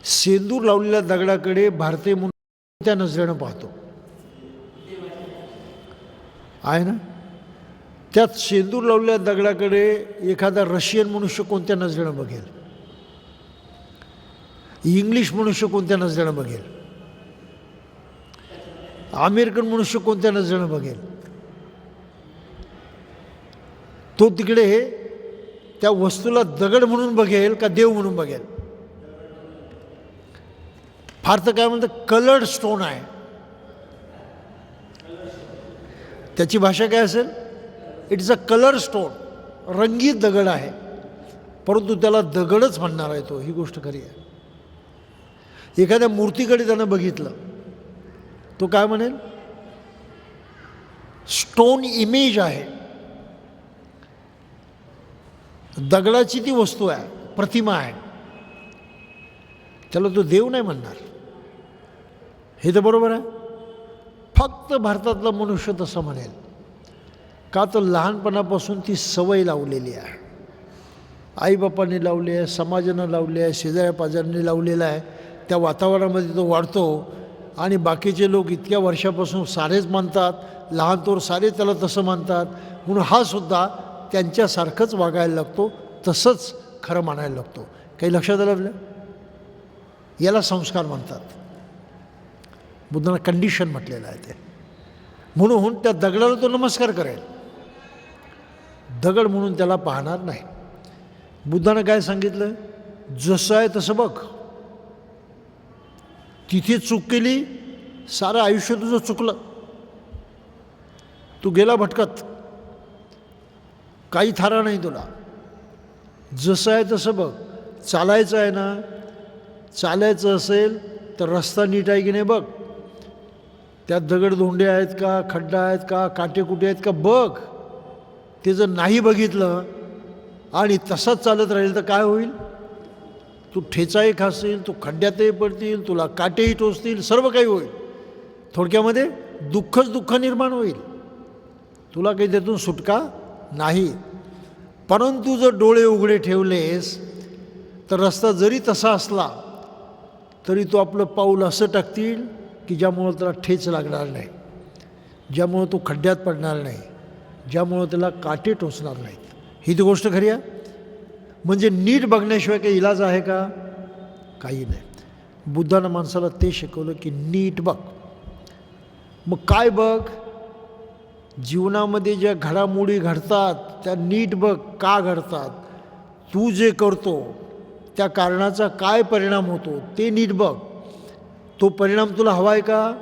शेंदूर लावलेल्या दगडाकडे भारतीय म्हणून त्या नजरेनं पाहतो आहे ना. त्यात शेंदूर लावलेल्या दगडाकडे एखादा रशियन मनुष्य कोणत्या नजरेनं बघेल? इंग्लिश मनुष्य कोणत्या नजरेनं बघेल? अमेरिकन मनुष्य कोणत्या नजरेनं बघेल? तो तिकडे त्या वस्तूला दगड म्हणून बघेल का देव म्हणून बघेल? फार तर काय म्हणतात, कलर्ड स्टोन आहे. त्याची भाषा काय असेल? It is a colour stone, रंगीत दगड आहे, परंतु त्याला दगडच म्हणणार आहे तो, ही गोष्ट खरी आहे. एखाद्या मूर्तीकडे त्यानं बघितलं, तो काय म्हणेल? स्टोन इमेज आहे, दगडाची ती वस्तू आहे, प्रतिमा आहे, त्याला तो देव नाही म्हणणार. हे तर बरोबर आहे. फक्त भारतातला मनुष्य तसं म्हणेल, का तर लहानपणापासून ती सवय लावलेली आहे, आईबापांनी लावली आहे, समाजानं लावली आहे, शेजाऱ्या पाजाऱ्यांनी लावलेलं आहे. त्या वातावरणामध्ये तो वाढतो आणि बाकीचे लोक इतक्या वर्षापासून सारेच मानतात, लहान थोर सारे त्याला तसं मानतात, म्हणून हा सुद्धा त्यांच्यासारखंच वागायला लागतो, तसंच खरं मानायला लागतो. काही लक्षात आलं आपल्या? याला संस्कार म्हणतात. बुद्धांना कंडिशन म्हटलेलं आहे ते. म्हणून त्या दगडाला तो नमस्कार करेल, दगड म्हणून त्याला पाहणार नाही. बुद्धानं काय सांगितलं? जसं आहे तसं बघ. तिथे चूक केली, सारं आयुष्य तुझं चुकलं, तू गेला भटकत, काही थारा नाही तुला. जसं आहे तसं बघ. चालायचं आहे ना, चालायचं असेल तर रस्ता नीट आहे की नाही बघ, त्यात दगडधोंडे आहेत का, खड्डा आहेत का, काटेकुटे आहेत का बघ. ते जर नाही बघितलं आणि तसंच चालत राहील तर काय होईल? तू ठेचाही खाशील, तू खड्ड्यातही पडतील, तुला काटेही टोचतील, सर्व काही होईल. थोडक्यामध्ये दुःखच दुःख निर्माण होईल, तुला काही त्यातून सुटका नाही. परंतु जर डोळे उघडे ठेवलेस तर रस्ता जरी तसा असला तरी तो आपलं पाऊल असं टाकतील की ज्यामुळं त्याला ठेच लागणार नाही, ज्यामुळं तो खड्ड्यात पडणार नाही, ज्यामुळं त्याला काटे टोचणार नाहीत. ही ती गोष्ट खरी आहे. म्हणजे नीट बघण्याशिवाय काही इलाज आहे का? काही नाही. बुद्धानं माणसाला ते शिकवलं की नीट बघ. मग काय बघ? जीवनामध्ये ज्या घडामोडी घडतात त्या नीट बघ, का घडतात, तू जे करतो त्या कारणाचा काय परिणाम होतो ते नीट बघ. तो परिणाम तुला हवा आहे का?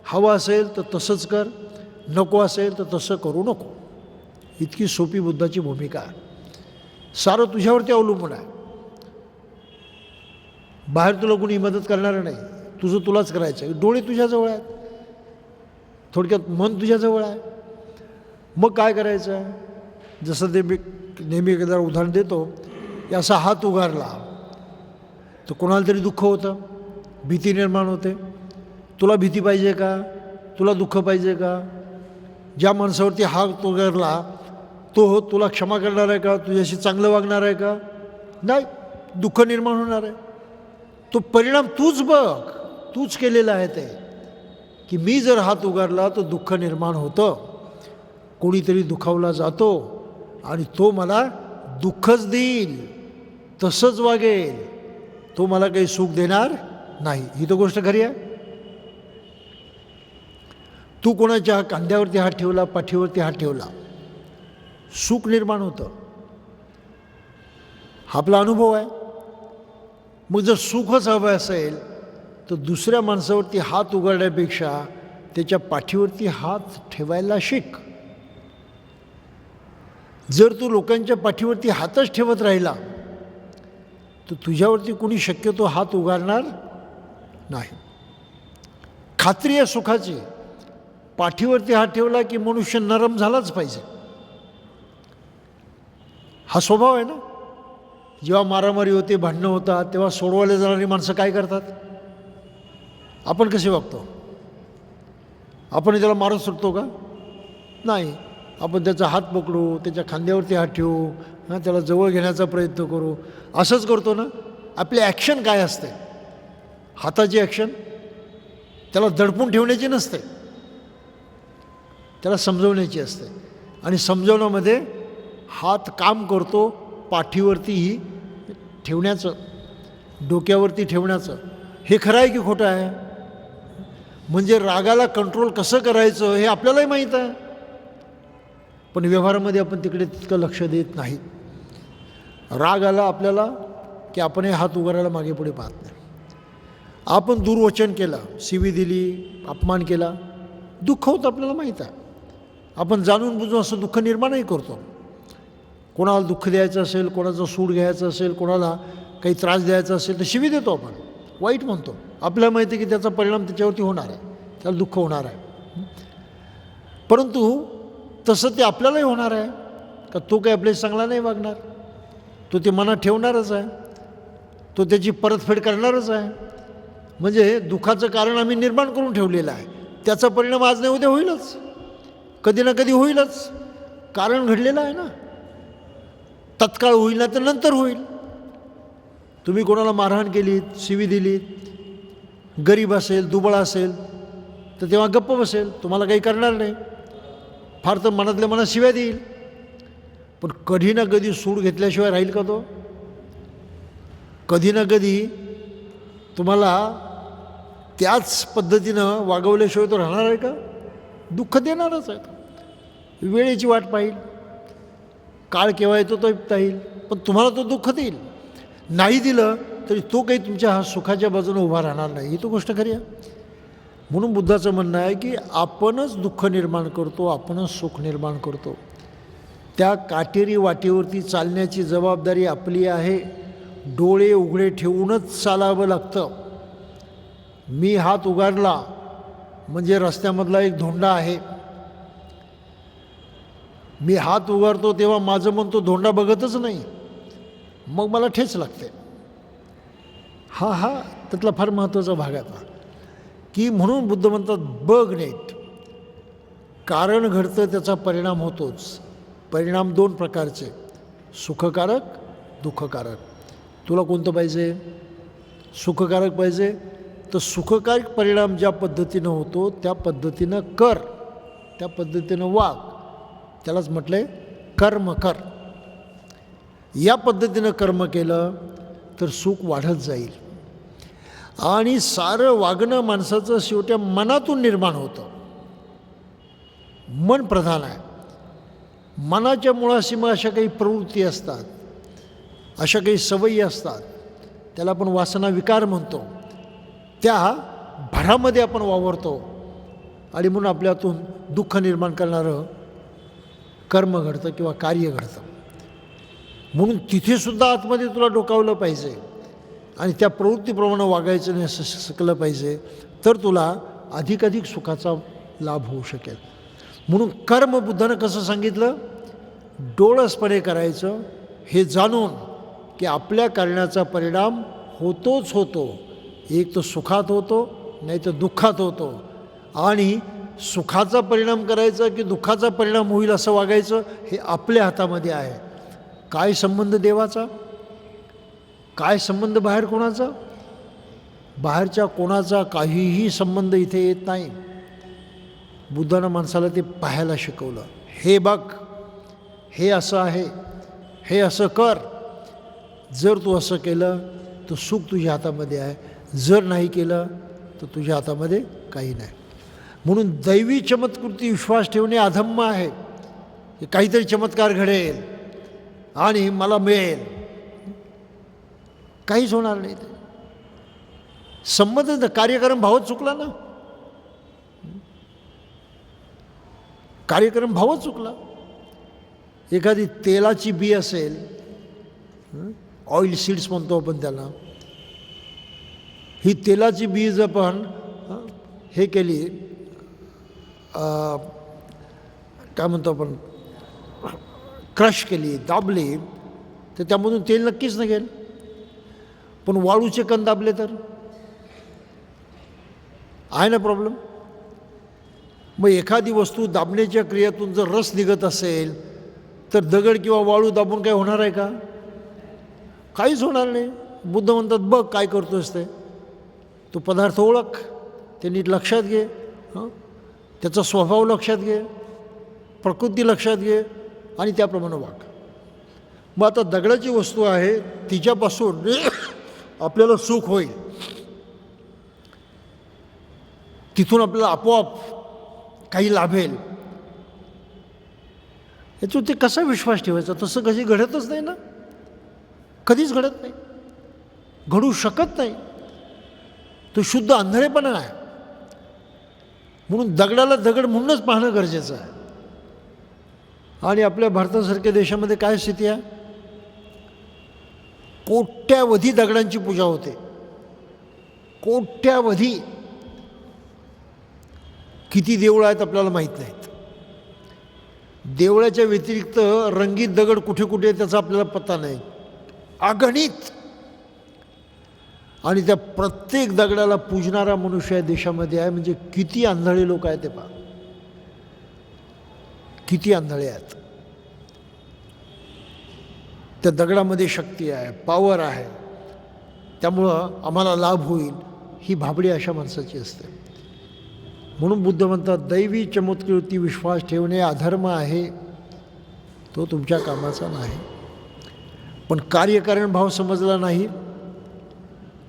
हवा असेल तर तसंच कर, नको असेल तर तसं करू नको. इतकी सोपी बुद्धाची भूमिका आहे. सारं तुझ्यावरती अवलंबून आहे. बाहेर तुला कुणी मदत करणार नाही, तुझं तुलाच करायचं आहे. डोळे तुझ्याजवळ आहेत, थोडक्यात मन तुझ्याजवळ आहे. मग काय करायचं आहे? जसं ते मी नेहमी एकदा उदाहरण देतो, की असा हात उगारला तर कोणाला तरी दुःख होतं, भीती निर्माण होते. तुला भीती पाहिजे का? तुला दुःख पाहिजे का? ज्या माणसावरती हात उगारला तो तुला क्षमा करणार आहे का? तुझ्याशी चांगलं वागणार आहे का? नाही, दुःख निर्माण होणार आहे. तो परिणाम तूच बघ, तूच केलेला आहे ते, की मी जर हात उगारला तर दुःख निर्माण होतं, कोणीतरी दुखावला जातो आणि तो मला दुःखच देईल, तसंच वागेल, तो मला काही सुख देणार नाही. ही तर गोष्ट खरी आहे. तू कोणाच्या खांद्यावरती हात ठेवला, पाठीवरती हात ठेवला, सुख निर्माण होतं. हा आपला अनुभव आहे. मग जर सुखच हवं असेल तर दुसऱ्या माणसावरती हात उघडण्यापेक्षा त्याच्या पाठीवरती हात ठेवायला शिक. जर तू लोकांच्या पाठीवरती हातच ठेवत राहिला तर तुझ्यावरती कुणी शक्यतो हात उगारणार नाही. खात्री आहे सुखाची. पाठीवरती हात ठेवला की मनुष्य नरम झालाच पाहिजे. हा स्वभाव आहे ना. जेव्हा मारामारी होते, भांडणं होतात, तेव्हा सोडवायला जाणारी माणसं काय करतात? आपण कसे वागतो? आपण त्याला मारून सुटतो का? नाही. आपण त्याचा हात पकडू, त्याच्या खांद्यावरती हात ठेवू, त्याला जवळ घेण्याचा प्रयत्न करू, असंच करतो ना. आपली ॲक्शन काय असते? हाताची ॲक्शन त्याला दडपून ठेवण्याची नसते, त्याला समजवण्याची असते. आणि समजवण्यामध्ये हात काम करतो पाठीवरतीही ठेवण्याचं, डोक्यावरती ठेवण्याचं. हे खरं आहे की खोटं आहे? म्हणजे रागाला कंट्रोल कसं करायचं हे आपल्यालाही माहीत आहे, पण व्यवहारामध्ये आपण तिकडे तितकं लक्ष देत नाही. राग आला आपल्याला की आपण हे हात उगारायला मागे पुढे पाहत नाही. आपण दुर्वचन केलं, शिवी दिली, अपमान केला, दुःख होतं आपल्याला माहीत आहे. आपण जाणून बुजून असं दुःख निर्माणही करतो. कोणाला दुःख द्यायचं असेल, कोणाचं सूड घ्यायचं असेल, कोणाला काही त्रास द्यायचा असेल तर शिवी देतो आपण, वाईट म्हणतो. आपल्याला माहिती आहे की त्याचा परिणाम त्याच्यावरती होणार आहे, त्याला दुःख होणार आहे. परंतु तसं ते आपल्यालाही होणार आहे का? तो काही आपल्याला चांगला नाही वागणार, तो ते मनात ठेवणारच आहे, तो त्याची परतफेड करणारच आहे. म्हणजे दुःखाचं कारण आम्ही निर्माण करून ठेवलेलं आहे, त्याचा परिणाम आज नाही उद्या होईलच, कधी ना कधी होईलच. कारण घडलेलं आहे ना. तत्काळ होईल ना तर नंतर होईल. तुम्ही कोणाला मारहाण केलीत, शिवी दिलीत, गरीब असेल, दुबळा असेल, तर तेव्हा गप्प बसेल, तुम्हाला काही करणार नाही, फार तर मनातल्या मनात शिव्या देईल. पण कधी ना कधी सूड घेतल्याशिवाय राहील का तो? कधी ना कधी तुम्हाला त्याच पद्धतीनं वागवल्याशिवाय तो राहणार आहे का? दुःख देणारच आहे. वेळेची वाट पाहिल, काळ केव्हा येतो तो येईल, पण तुम्हाला तो दुःख देईल. नाही दिलं तरी तो काही तुमच्या सुखाच्या बाजूने उभा राहणार नाही, ही तो गोष्ट खरी आहे. म्हणून बुद्धाचं म्हणणं आहे की आपणच दुःख निर्माण करतो, आपणच सुख निर्माण करतो. त्या काटेरी वाटेवरती चालण्याची जबाबदारी आपली आहे. डोळे उघडे ठेवूनच चालावं लागतं. मी हात उगारला म्हणजे रस्त्यामधला एक धोंडा आहे, मी हात उगारतो तेव्हा माझं मन तो धोंडा बघतच नाही, मग मला ठेच लागते. हा त्यातला फार महत्त्वाचा भाग आहे की म्हणून बुद्ध म्हणतात बघ नीट. कारण घडतं त्याचा परिणाम होतोच. परिणाम दोन प्रकारचे, सुखकारक, दुःखकारक. तुला कोणतं पाहिजे? सुखकारक पाहिजे तर सुखकारक परिणाम ज्या पद्धतीनं होतो त्या पद्धतीनं कर, त्या पद्धतीनं वाग. त्यालाच म्हटलं आहे कर्म कर. या पद्धतीनं कर्म केलं तर सुख वाढत जाईल. आणि सारं वागणं माणसाचं शेवट्या मनातून निर्माण होतं. मन प्रधान आहे. मनाच्या मुळाशी मग अशा काही प्रवृत्ती असतात, अशा काही सवयी असतात, त्याला आपण वासना विकार म्हणतो. त्या भरामध्ये आपण वावरतो आणि म्हणून आपल्यातून दुःख निर्माण करणारं कर्म घडतं किंवा कार्य घडतं. म्हणून तिथेसुद्धा आतमध्ये तुला डोकावलं पाहिजे आणि त्या प्रवृत्तीप्रमाणे वागायचं नाही असं शिकलं पाहिजे, तर तुला अधिकाधिक सुखाचा लाभ होऊ शकेल. म्हणून कर्म बुद्धानं कसं सांगितलं? डोळसपणे करायचं, हे जाणून की आपल्या करण्याचा परिणाम होतोच होतो. एक तर सुखात होतो, नाही तर दुःखात होतो. आणि सुखाचा परिणाम करायचा की दुःखाचा परिणाम होईल असं वागायचं हे आपल्या हातामध्ये आहे. काय संबंध देवाचा? काय संबंध बाहेर कोणाचा? बाहेरच्या कोणाचा काहीही संबंध इथे येत नाही. बुद्धानं माणसाला ते पाहायला शिकवलं. हे बघ, हे असं आहे, हे असं कर. जर तू असं केलं तर सुख तुझ्या हातामध्ये आहे, जर नाही केलं तर तुझ्या हातामध्ये काही नाही. म्हणून दैवी चमत्कृती विश्वास ठेवणे अधम्य आहे. की काहीतरी चमत्कार घडेल आणि मला मिळेल, काहीच होणार नाही. ते संबंध कार्यक्रम भावच चुकला ना. कार्यक्रम भावच चुकला. एखादी तेलाची बी असेल, ऑइल सीड्स म्हणतो आपण त्याला, ही तेलाची बीज आपण हे केली, काय म्हणतो आपण, क्रश केली, दाबली तर त्यामधून तेल नक्कीच निघेल. पण वाळूचे कण दाबले तर आहे ना प्रॉब्लेम. मग एखादी वस्तू दाबण्याच्या क्रियेतून जर रस निघत असेल तर दगड किंवा वाळू दाबून काय होणार आहे का? काहीच होणार नाही. बुद्ध म्हणतात बघ काय करतोस ते, तो पदार्थ ओळख, ते नीट लक्षात घे, त्याचा स्वभाव लक्षात घे, प्रकृती लक्षात घे आणि त्याप्रमाणे वाग. मग आता दगडाची वस्तू आहे तिच्यापासून आपल्याला सुख होईल, तिथून आपल्याला आपोआप काही लाभेल, याच्यावर ते कसा विश्वास ठेवायचा? तसं कधी घडतच नाही ना, कधीच घडत नाही, घडू शकत नाही. तो शुद्ध आंधळेपणा आहे. म्हणून दगडाला दगड म्हणूनच पाहणं गरजेचं आहे. आणि आपल्या भारतासारख्या देशामध्ये काय स्थिती आहे? कोट्यावधी दगडांची पूजा होते, कोट्यावधी. किती देवळं आहेत आपल्याला माहीत नाहीत. देवळाच्या व्यतिरिक्त रंगीत दगड कुठे कुठे त्याचा आपल्याला पत्ता नाही, अगणित. आणि त्या प्रत्येक दगडाला पूजणारा मनुष्य या देशामध्ये आहे. म्हणजे किती आंधळे लोक आहेत ते पहा, किती आंधळे आहेत. त्या दगडामध्ये शक्ती आहे, पॉवर आहे, त्यामुळं आम्हाला लाभ होईल, ही भाबडी अशा माणसाची असते. म्हणून बुद्ध म्हणतात दैवी चमत्कृती विश्वास ठेवणे अधर्म आहे, तो तुमच्या कामाचा नाही. पण कार्यकारण भाव समजला नाही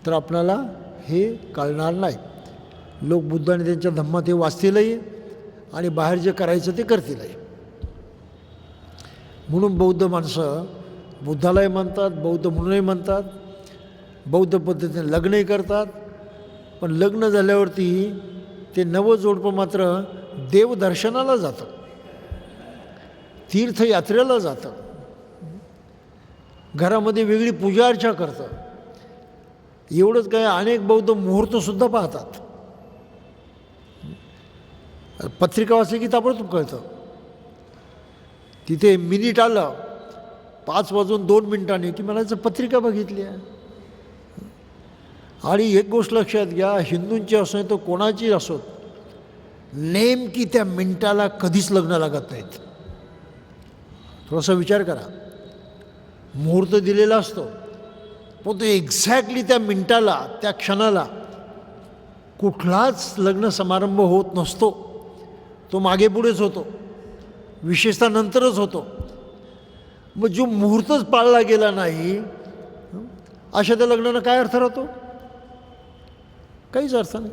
तर आपल्याला हे कळणार नाही. लोक बुद्ध आणि त्यांच्या धम्मात हे वाचतीलही आणि बाहेर जे करायचं ते करतीलही. म्हणून बौद्ध माणसं बुद्धालाही म्हणतात, बौद्ध म्हणूनही म्हणतात, बौद्ध पद्धतीने लग्नही करतात. पण लग्न झाल्यावरती ते नवजोडपं मात्र देवदर्शनाला जातं, तीर्थयात्रेला जातं, घरामध्ये वेगळी पूजा अर्चा करतं. एवढंच काय, अनेक बौद्ध मुहूर्तसुद्धा पाहतात. पत्रिका वाचली की ताबडतोब कळतं. तिथे मिनिट आलं 5:02 की मला पत्रिका बघितली आहे. आणि एक गोष्ट लक्षात घ्या, हिंदूंची असो तर कोणाची असो, नेमकी त्या मिनिटाला कधीच लग्न लागत नाहीत. थोडासा विचार करा. मुहूर्त दिलेला असतो पण तो एक्झॅक्टली त्या मिनिटाला, त्या क्षणाला कुठलाच लग्न समारंभ होत नसतो. तो मागे पुढेच होतो, विशेषतः नंतरच होतो. मग जो मुहूर्तच पाळला गेला नाही अशा त्या लग्नाला काय अर्थ राहतो? काहीच अर्थ नाही.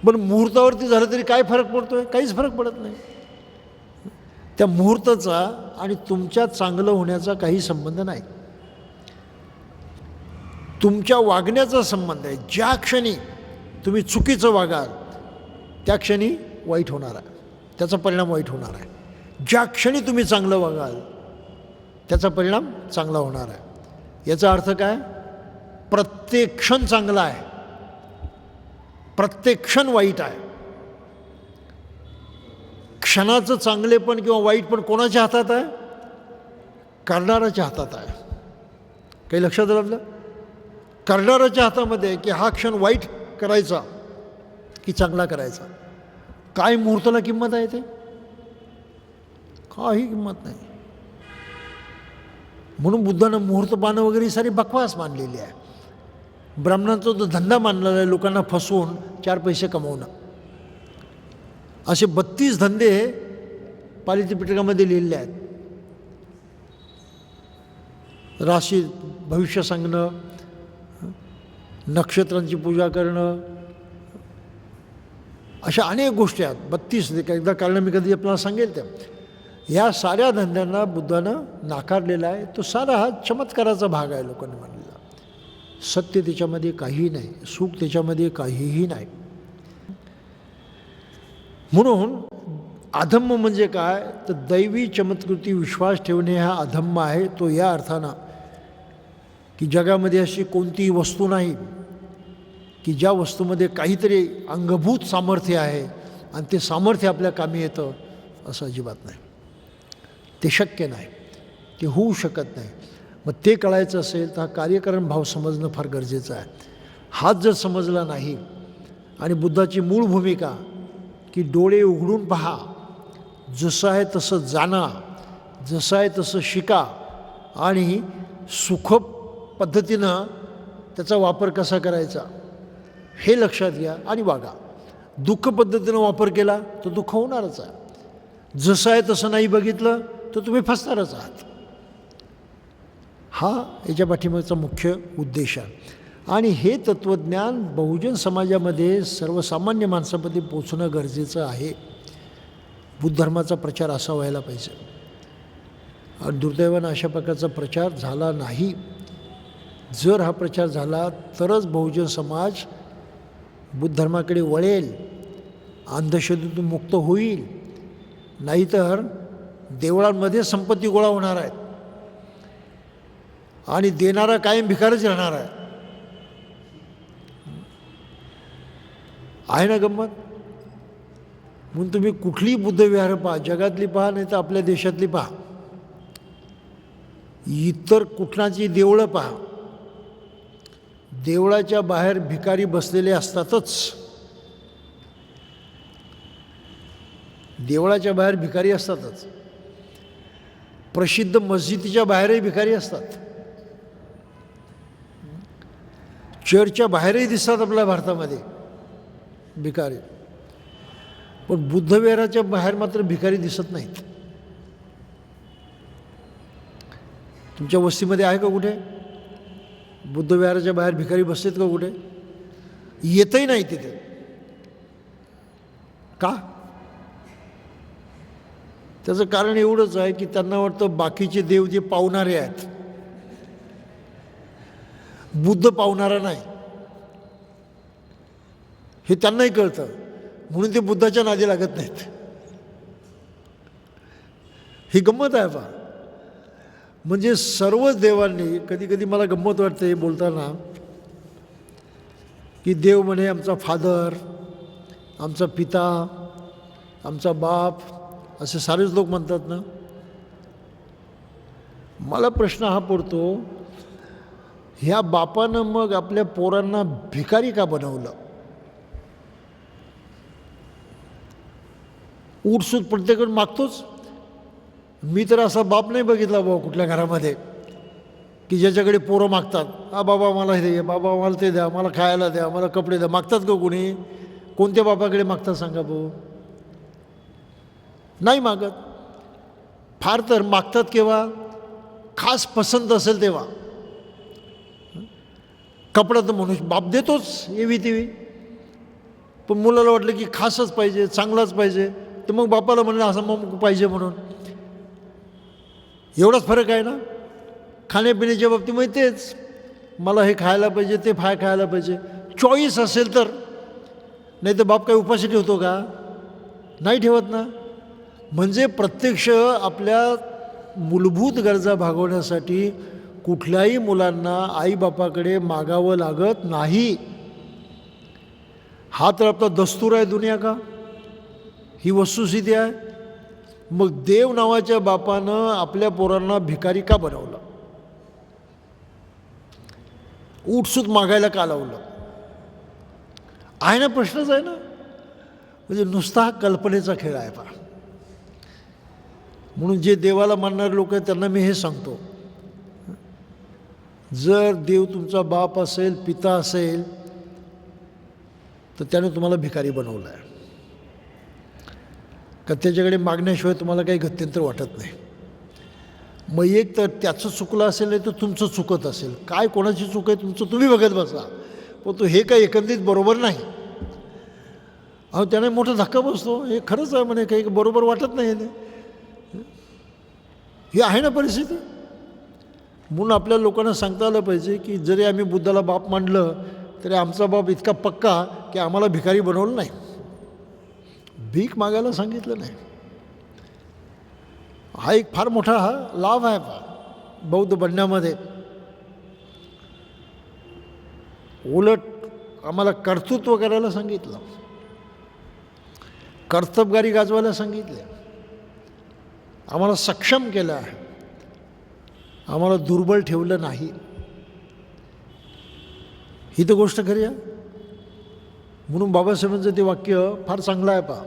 पण मुहूर्तावरती झालं तरी काय फरक पडतोय? काहीच फरक पडत नाही. त्या मुहूर्ताचा आणि तुमच्या चांगलं होण्याचा काही संबंध नाही, तुमच्या वागण्याचा संबंध आहे. ज्या क्षणी तुम्ही चुकीचं वागाल त्या क्षणी वाईट होणार आहे, त्याचा परिणाम वाईट होणार आहे. ज्या क्षणी तुम्ही चांगलं वागाल त्याचा परिणाम चांगला होणार आहे. याचा अर्थ काय? प्रत्येक क्षण चांगला आहे, प्रत्येक क्षण वाईट आहे. क्षणाचं चांगलेपण किंवा वाईटपण कोणाच्या हातात आहे? करणाऱ्याच्या हातात आहे. काही लक्षात आलं आपलं? करणाऱ्याच्या हातामध्ये की हा क्षण वाईट करायचा की चांगला करायचा. काय मुहूर्ताला किंमत आहे? ते काही किंमत नाही. म्हणून बुद्धानं मुहूर्त पाहणं वगैरे सारी बकवास मानलेली आहे. ब्राह्मणांचा तो धंदा मानलेला आहे, लोकांना फसवून 4 पैसे कमवणं. असे 32 धंदे पाली त्रिपिटकामध्ये लिहिलेले आहेत. राशी भविष्य सांगणं, नक्षत्रांची पूजा करणं, अशा अनेक गोष्टी आहेत. 32 एकदा कारण मी कधी आपल्याला सांगेल त्या. ह्या साऱ्या धंद्यांना बुद्धानं नाकारलेला आहे. तो सारा हा चमत्काराचा भाग आहे लोकांनी मानलेला. सत्य त्याच्यामध्ये काहीही नाही, सुख त्याच्यामध्ये काहीही नाही. म्हणून अधम्म म्हणजे काय तर दैवी चमत्कृती विश्वास ठेवणे हा अधम्म आहे. तो या अर्थानं की जगामध्ये अशी कोणतीही वस्तू नाही की ज्या वस्तूमध्ये काहीतरी अंगभूत सामर्थ्य आहे आणि ते सामर्थ्य आपल्या कामी येतं, असं अजिबात नाही. ते शक्य नाही, ते होऊ शकत नाही. मग ते कळायचं असेल तर हा कार्यकारण भाव समजणं फार गरजेचं आहे. हाच जर समजला नाही आणि बुद्धाची मूळ भूमिका की डोळे उघडून पहा, जसं आहे तसं जाणा, जसं आहे तसं शिका आणि सुख पद्धतीनं त्याचा वापर कसा करायचा हे लक्षात घ्या आणि वागा. दुःख पद्धतीनं वापर केला तर दुःख होणारच आहे. जसं आहे तसं नाही बघितलं तर तुम्ही फसणारच आहात. हा याच्या पाठीमागचा मुख्य उद्देश आहे. आणि हे तत्त्वज्ञान बहुजन समाजामध्ये सर्वसामान्य माणसामध्ये पोचणं गरजेचं आहे. बुद्ध धर्माचा प्रचार असा व्हायला पाहिजे. आणि दुर्दैवानं अशा प्रकारचा प्रचार झाला नाही. जर हा प्रचार झाला तरच बहुजन समाज बुद्ध धर्माकडे वळेल, अंधश्रद्धेतून मुक्त होईल. नाहीतर देवळांमध्ये संपत्ती गोळा होणार आहे आणि देणारा कायम भिकारच राहणार आहे. आहे ना गंमत? म्हणून तुम्ही कुठली बुद्धविहार पहा, जगातली पहा नाही तर आपल्या देशातली पहा, इतर कुठलाची देवळं पहा, देवळाच्या बाहेर भिकारी बसलेले असतातच. देवळाच्या बाहेर भिकारी असतातच. प्रसिद्ध मस्जिदीच्या बाहेरही भिकारी असतात. चर्चच्या बाहेरही दिसतात आपल्या भारतामध्ये भिकारी. पण बुद्धविहाराच्या बाहेर मात्र भिकारी दिसत नाहीत. तुमच्या वस्तीमध्ये आहे का कुठे बुद्धविहाराच्या बाहेर भिकारी बसलेत का कुठे? येतही नाही तिथे. का? त्याचं कारण एवढंच आहे की त्यांना वाटतं बाकीचे देव जे पावणारे आहेत, बुद्ध पावणारा नाही हे त्यांनाही कळतं, म्हणून ते बुद्धाच्या नादी लागत नाहीत. ही गंमत आहे पहा. म्हणजे सर्वच देवांनी, कधी कधी मला गंमत वाटते बोलताना की देव म्हणे आमचा फादर, आमचा पिता, आमचा बाप, असे सारेच लोक म्हणतात ना. मला प्रश्न हा पडतो, ह्या बापानं मग आपल्या पोरांना भिकारी का बनवलं? उठसूट प्रत्येकजण मागतोच. मी तर असा बाप नाही बघितला बाबा कुठल्या घरामध्ये की ज्याच्याकडे पोरं मागतात, हा बाबा मला हे दे, बाबा मला ते द्या, मला खायला द्या, मला कपडे द्या. मागतात का कोणी? कोणत्या बापाकडे मागतात सांगा भाऊ? नाही मागत. फार तर मागतात केव्हा? खास पसंत असेल तेव्हा. कपडा तर मनुष्य बाप देतोच एवी तेवी, पण मुलाला वाटलं की खासच पाहिजे, चांगलाच पाहिजे, तर मग बापाला म्हणलं असं मग पाहिजे म्हणून. एवढाच फरक आहे ना. खाण्यापिण्याच्या बाबतीमध्ये तेच, मला हे खायला पाहिजे, ते खायला पाहिजे. चॉईस असेल तर, नाही तर बाप काही उपाशी ठेवतो का? नाही ठेवत ना. म्हणजे प्रत्यक्ष आपल्या मूलभूत गरजा भागवण्यासाठी कुठल्याही मुलांना आईबापाकडे मागावं लागत नाही. हा तर आपला दस्तूर आहे दुनिया का? ही वस्तुस्थिती आहे. मग देव नावाच्या बापानं आपल्या पोरांना भिकारी का बनवलं? उठसूट मागायला का लावलं? आहे ना, प्रश्नच आहे ना. म्हणजे नुसता हा कल्पनेचा खेळ आहे पहा. म्हणून जे देवाला मानणारे लोक आहेत त्यांना मी हे सांगतो, जर देव तुमचा बाप असेल, पिता असेल, तर त्याने तुम्हाला भिकारी बनवलं आहे. का त्याच्याकडे मागण्याशिवाय तुम्हाला काही गत्यंतर वाटत नाही. मग एक तर त्याचं चुकलं असेल, नाही तर तुमचं चुकत असेल. काय कोणाची चूक आहे तुमचं तुम्ही बघत बसा, पण तो हे काय एकंदरीत बरोबर नाही. अहो त्याने मोठा धक्का बसतो. हे खरंच आहे म्हणे, काही बरोबर वाटत नाही. हे आहे ना परिस्थिती. म्हणून आपल्या लोकांना सांगता आलं पाहिजे की जरी आम्ही बुद्धाला बाप मानलं तरी आमचा बाप इतका पक्का की आम्हाला भिकारी बनवलं नाही, भीक मागायला सांगितलं नाही. हा एक फार मोठा लाभ आहे बौद्ध बनण्यामध्ये. उलट आम्हाला कर्तृत्व करायला सांगितलं, कर्तबगारी गाजवायला सांगितले, आम्हाला सक्षम केलं आहे. आम्हाला दुर्बल ठेवलं नाही. ही तर गोष्ट खरी आहे. म्हणून बाबासाहेबांचं ते वाक्य फार चांगलं आहे. पहा,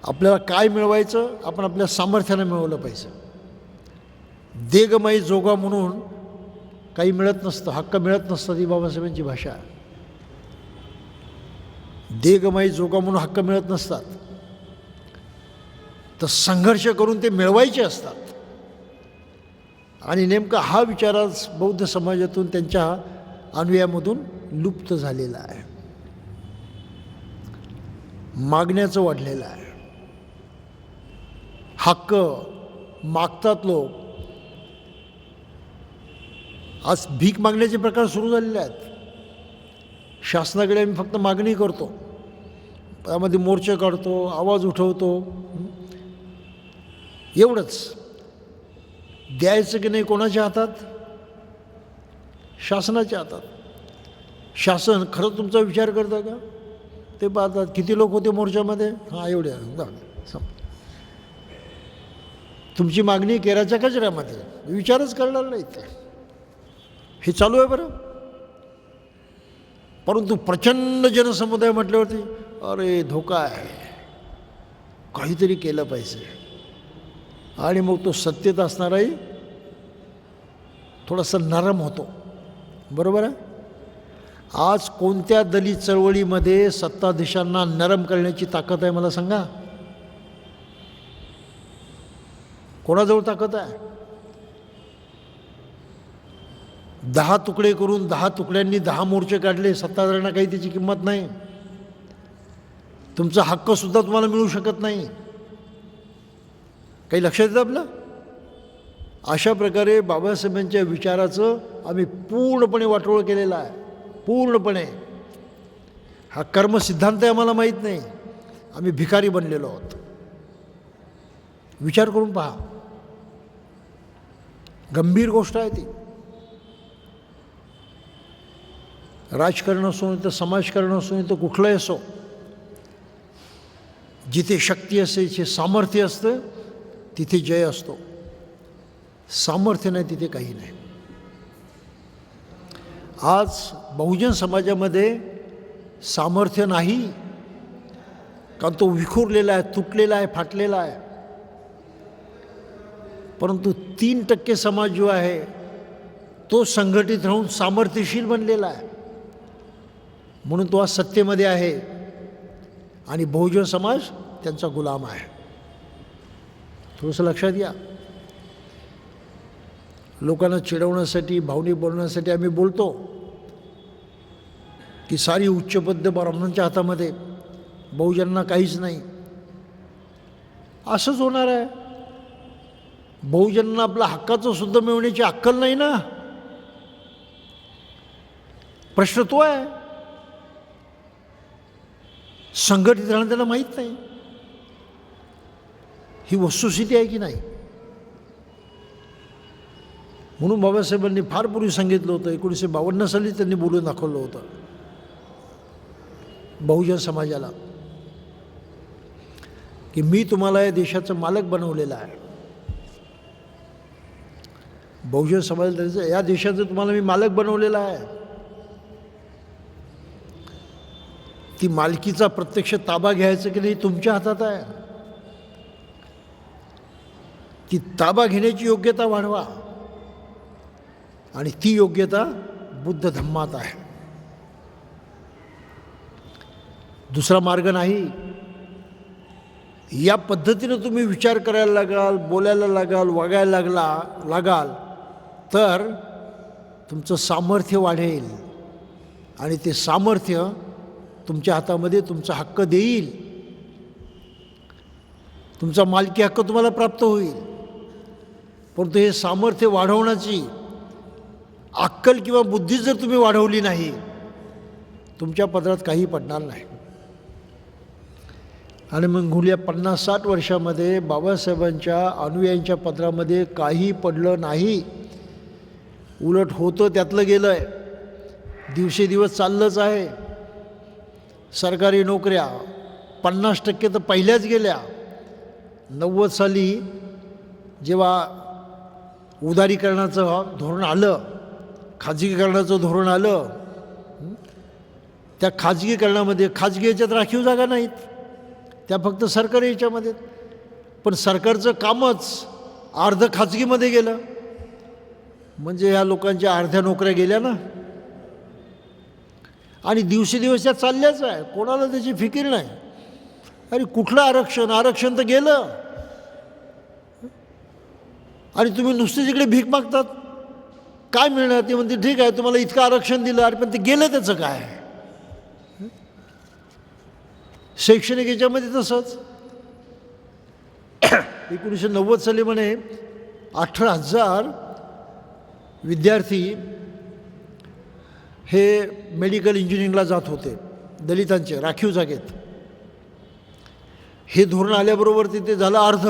आपल्याला काय मिळवायचं आपण आपल्या सामर्थ्यानं मिळवलं पाहिजे. देगमाई जोगा म्हणून काही मिळत नसतं, हक्क मिळत नसतं. ती बाबासाहेबांची भाषा आहे. देगमाई जोगा म्हणून हक्क मिळत नसतात, तर संघर्ष करून ते मिळवायचे असतात. आणि नेमका हा विचार आज बौद्ध समाजातून त्यांच्या अन्वयामधून लुप्त झालेला आहे. मागण्याचं वाढलेलं आहे. हक्क मागतात लोक. आज भीक मागण्याचे प्रकार सुरू झालेले आहेत. शासनाकडे आम्ही फक्त मागणी करतो, त्यामध्ये मोर्चे काढतो, आवाज उठवतो, एवढंच. द्यायचं की नाही कोणाच्या हातात? शासनाच्या हातात. शासन खरं तुमचा विचार करतं का? ते पाहतात किती लोक होते मोर्चामध्ये, हां एवढे, तुमची मागणी केराच्या कचऱ्यामध्ये, विचारच करणार नाही ते. हे चालू आहे बरं. परंतु प्रचंड जनसमुदाय म्हटल्यावरती अरे धोका आहे, काहीतरी केलं पाहिजे. आणि मग तो सत्तेत असणाराही थोडासा नरम होतो. बरोबर आहे. आज कोणत्या दलित चळवळीमध्ये सत्ताधीशांना नरम करण्याची ताकद आहे मला सांगा? कोणाजवळ ताकद आहे? 10 तुकडे करून 10 तुकड्यांनी 10 मोर्चे काढले, सत्ताधाऱ्यांना काही त्याची किंमत नाही. तुमचा हक्कसुद्धा तुम्हाला मिळू शकत नाही. काही लक्षात येतं आपलं? अशा प्रकारे बाबासाहेबांच्या विचाराचं आम्ही पूर्णपणे वाटोळं केलेलं आहे. पूर्णपणे. हा कर्मसिद्धांत आहे आम्हाला माहीत नाही. आम्ही भिकारी बनलेलो आहोत. विचार करून पहा. गंभीर गोष्ट आहे ती. राजकारण असो नाही तर समाजकारण असो नाही तर कुठलंही असो, जिथे शक्ती असते, जिथे सामर्थ्य असतं तिथे जय असतो. सामर्थ्य नाही तिथे काही नाही. आज बहुजन समाजामध्ये सामर्थ्य नाही, कारण तो विखुरलेला आहे, तुटलेला आहे, फाटलेला आहे. परंतु 3% समाज जो आहे तो संघटित राहून सामर्थ्यशील बनलेला आहे. म्हणून तो आज सत्तेमध्ये आहे आणि बहुजन समाज त्यांचा गुलाम आहे. थोडंसं लक्षात घ्या. लोकांना चिडवण्यासाठी, भावनिक बोलण्यासाठी आम्ही बोलतो की सारी उच्चपद ब्राह्मणांच्या हातामध्ये, बहुजनांना काहीच नाही. असंच होणार आहे. बहुजनांना आपल्या हक्काचं सुद्धा मिळवण्याची अक्कल नाही ना. प्रश्न तो आहे. संघटित राहणं त्यांना माहीत नाही. ही वस्तुस्थिती आहे की नाही? म्हणून बाबासाहेबांनी फार पूर्वी सांगितलं होतं, 1952 साली त्यांनी बोलून दाखवलं होतं बहुजन समाजाला की मी तुम्हाला या देशाचं मालक बनवलेलं आहे. बहुजन समाजाला या देशाचं तुम्हाला मी मालक बनवलेलं आहे. ती मालकीचा प्रत्यक्ष ताबा घ्यायचा की नाही तुमच्या हातात आहे. ती ताबा घेण्याची योग्यता वाढवा आणि ती योग्यता बुद्ध धम्मात आहे. दुसरा मार्ग नाही. या पद्धतीनं तुम्ही विचार करायला लागाल, बोलायला लागाल, वागायला लागाल तर तुमचं सामर्थ्य वाढेल आणि ते सामर्थ्य तुमच्या हातामध्ये तुमचा हक्क देईल. तुमचा मालकी हक्क तुम्हाला प्राप्त होईल. परंतु हे सामर्थ्य वाढवण्याची अक्कल किंवा बुद्धी जर तुम्ही वाढवली नाही, तुमच्या पदरात काही पडणार नाही. आणि मग गुल्या 50-60 वर्षामध्ये बाबासाहेबांच्या अनुयायांच्या पदरामध्ये काही पडलं नाही. उलट होतं त्यातलं गेलं आहे. दिवसेदिवस चाललंच आहे. सरकारी नोकऱ्या 50% तर पहिल्याच गेल्या. 90 साली जेव्हा उदारीकरणाचं धोरण आलं, खाजगीकरणाचं धोरण आलं. त्या खाजगीकरणामध्ये खाजगी याच्यात राखीव जागा नाहीत, त्या फक्त सरकारी याच्यामध्ये. पण सरकारचं कामच अर्ध खाजगीमध्ये गेलं, म्हणजे ह्या लोकांच्या अर्ध्या नोकऱ्या गेल्या ना. आणि दिवसेदिवस त्या चालल्याच आहे, कोणाला त्याची फिकीर नाही. अरे कुठलं आरक्षण, आरक्षण तर गेलं. आणि तुम्ही नुसते जिकडे भीक मागतात, काय मिळणार? ते म्हणते ठीक आहे तुम्हाला इतकं आरक्षण दिलं, अरे पण ते गेलं त्याचं काय? शैक्षणिक याच्यामध्ये तसंच 1990 साली म्हणे 18,000 विद्यार्थी हे मेडिकल इंजिनिअरिंगला जात होते दलितांचे राखीव जागेत. हे धोरण आल्याबरोबर तिथे झालं अर्ध.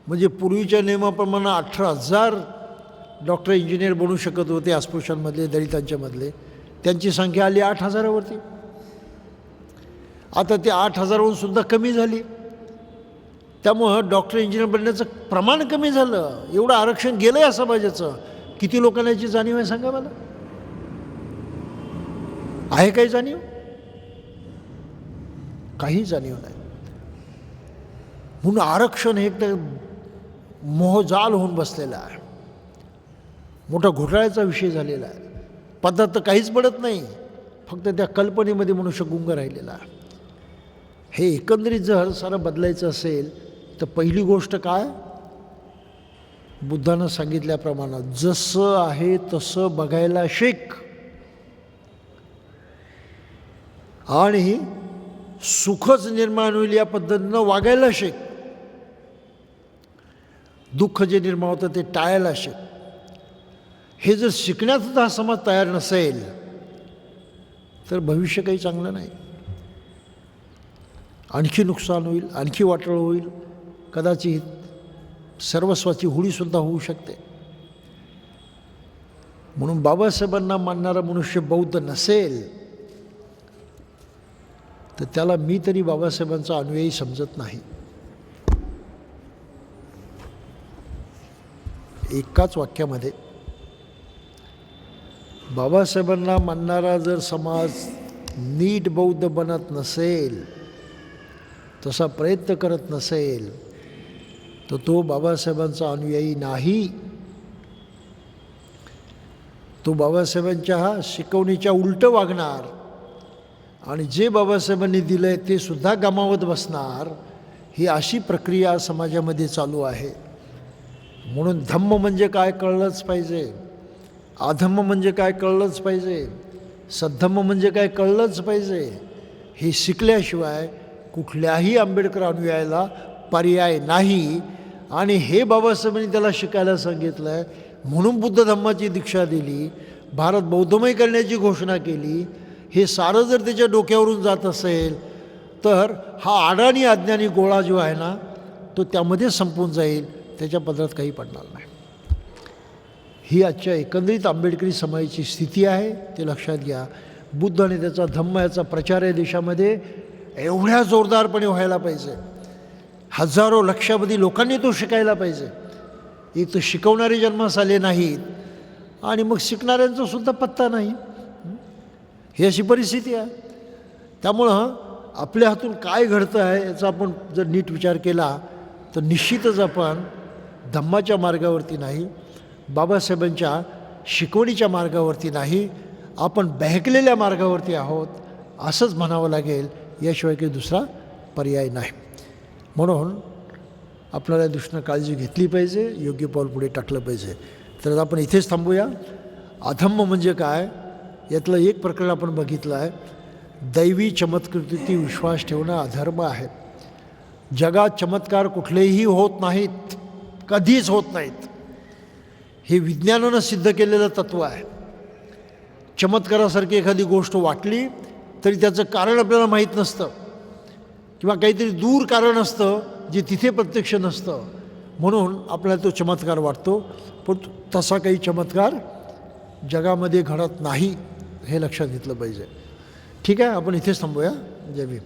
म्हणजे पूर्वीच्या नियमाप्रमाणे 18,000 डॉक्टर इंजिनियर बनू शकत होते अस्पृश्यांमधले, दलितांच्या मधले. त्यांची संख्या आली 8,000वरती. आता ते 8,000हून सुद्धा कमी झाली. त्यामुळं डॉक्टर इंजिनियर बनण्याचं प्रमाण कमी झालं. एवढं आरक्षण गेलं या समाजाचं. किती लोकांना याची जाणीव आहे सांगा मला? आहे काही जाणीव? काही जाणीव नाही. म्हणून आरक्षण हे एक मोहजाल होऊन बसलेला आहे, मोठा घोटाळ्याचा विषय झालेला आहे. पद्धत तर काहीच पडत नाही, फक्त त्या कल्पनेमध्ये मनुष्य गुंग राहिलेला आहे. हे एकंदरीत जर सारं बदलायचं असेल तर पहिली गोष्ट काय? बुद्धानं सांगितल्याप्रमाणे जसं आहे तसं बघायला शिक आणि सुखच निर्माण होईल या पद्धतीनं वागायला शिक. दुःख जे निर्माण होतं ते टाळायला शिक. हे जर शिकण्याचा हा समाज तयार नसेल तर भविष्य काही चांगलं नाही. आणखी नुकसान होईल, आणखी वाटळ होईल, कदाचित सर्वस्वाची होळीसुद्धा होऊ शकते. म्हणून बाबासाहेबांना मानणारा मनुष्य बौद्ध नसेल तर त्याला मी तरी बाबासाहेबांचा अनुयायी समजत नाही. एकाच वाक्यामध्ये बाबासाहेबांना मानणारा जर समाज नीट बौद्ध बनत नसेल, तसा प्रयत्न करत नसेल तर तो बाबासाहेबांचा अनुयायी नाही. तो बाबासाहेबांच्या शिकवणीच्या उलटं वागणार आणि जे बाबासाहेबांनी दिलं आहे ते सुद्धा गमावत बसणार. ही अशी प्रक्रिया समाजामध्ये चालू आहे. म्हणून धम्म म्हणजे काय कळलंच पाहिजे, अधम्म म्हणजे काय कळलंच पाहिजे, सद्धम्म म्हणजे काय कळलंच पाहिजे. हे शिकल्याशिवाय कुठल्याही आंबेडकर अनुयायाला पर्याय नाही. आणि हे बाबासाहेबांनी त्याला शिकायला सांगितलं आहे, म्हणून बुद्ध धम्माची दीक्षा दिली, भारत बौद्धमय करण्याची घोषणा केली. हे सारं जर त्याच्या डोक्यावरून जात असेल तर हा अडाणी अज्ञानी गोळा जो आहे ना तो त्यामध्ये संपून जाईल, त्याच्या पदरात काही पडणार नाही. ही आजच्या एकंदरीत आंबेडकरी समाजाची स्थिती आहे, ते लक्षात घ्या. बुद्ध आणि त्याचा धम्म याचा प्रचार या देशामध्ये एवढ्या जोरदारपणे व्हायला पाहिजे. हजारो लक्षावधी लोकांनी तो शिकायला पाहिजे. एक तर शिकवणारे जन्मास आले नाहीत आणि मग शिकणाऱ्यांचा सुद्धा पत्ता नाही. ही अशी परिस्थिती आहे. त्यामुळं आपल्या हातून काय घडतं आहे याचा आपण जर नीट विचार केला तर निश्चितच आपण धम्माच्या मार्गावरती नाही, बाबासाहेबांच्या शिकवणीच्या मार्गावरती नाही, आपण बहकलेल्या मार्गावरती आहोत असंच म्हणावं लागेल. याशिवाय काही दुसरा पर्याय नाही. म्हणून आपल्याला या दृष्टीनं काळजी घेतली पाहिजे, योग्य पाऊल पुढे टाकलं पाहिजे. तर आपण इथेच थांबूया. अधम्म म्हणजे काय यातलं एक प्रकरण आपण बघितलं आहे. दैवी चमत्कृतीवरती विश्वास ठेवणं अधर्म आहे. जगात चमत्कार कुठलेही होत नाहीत, कधीच होत नाहीत. हे विज्ञानानं सिद्ध केलेलं तत्त्व आहे. चमत्कारासारखी एखादी गोष्ट वाटली तरी त्याचं कारण आपल्याला माहीत नसतं किंवा काहीतरी दूर कारण असतं जे तिथे प्रत्यक्ष नसतं, म्हणून आपल्याला तो चमत्कार वाटतो. पण तसा काही चमत्कार जगामध्ये घडत नाही, हे लक्षात घेतलं पाहिजे. ठीक आहे, आपण इथेच थांबूया. जय भीम.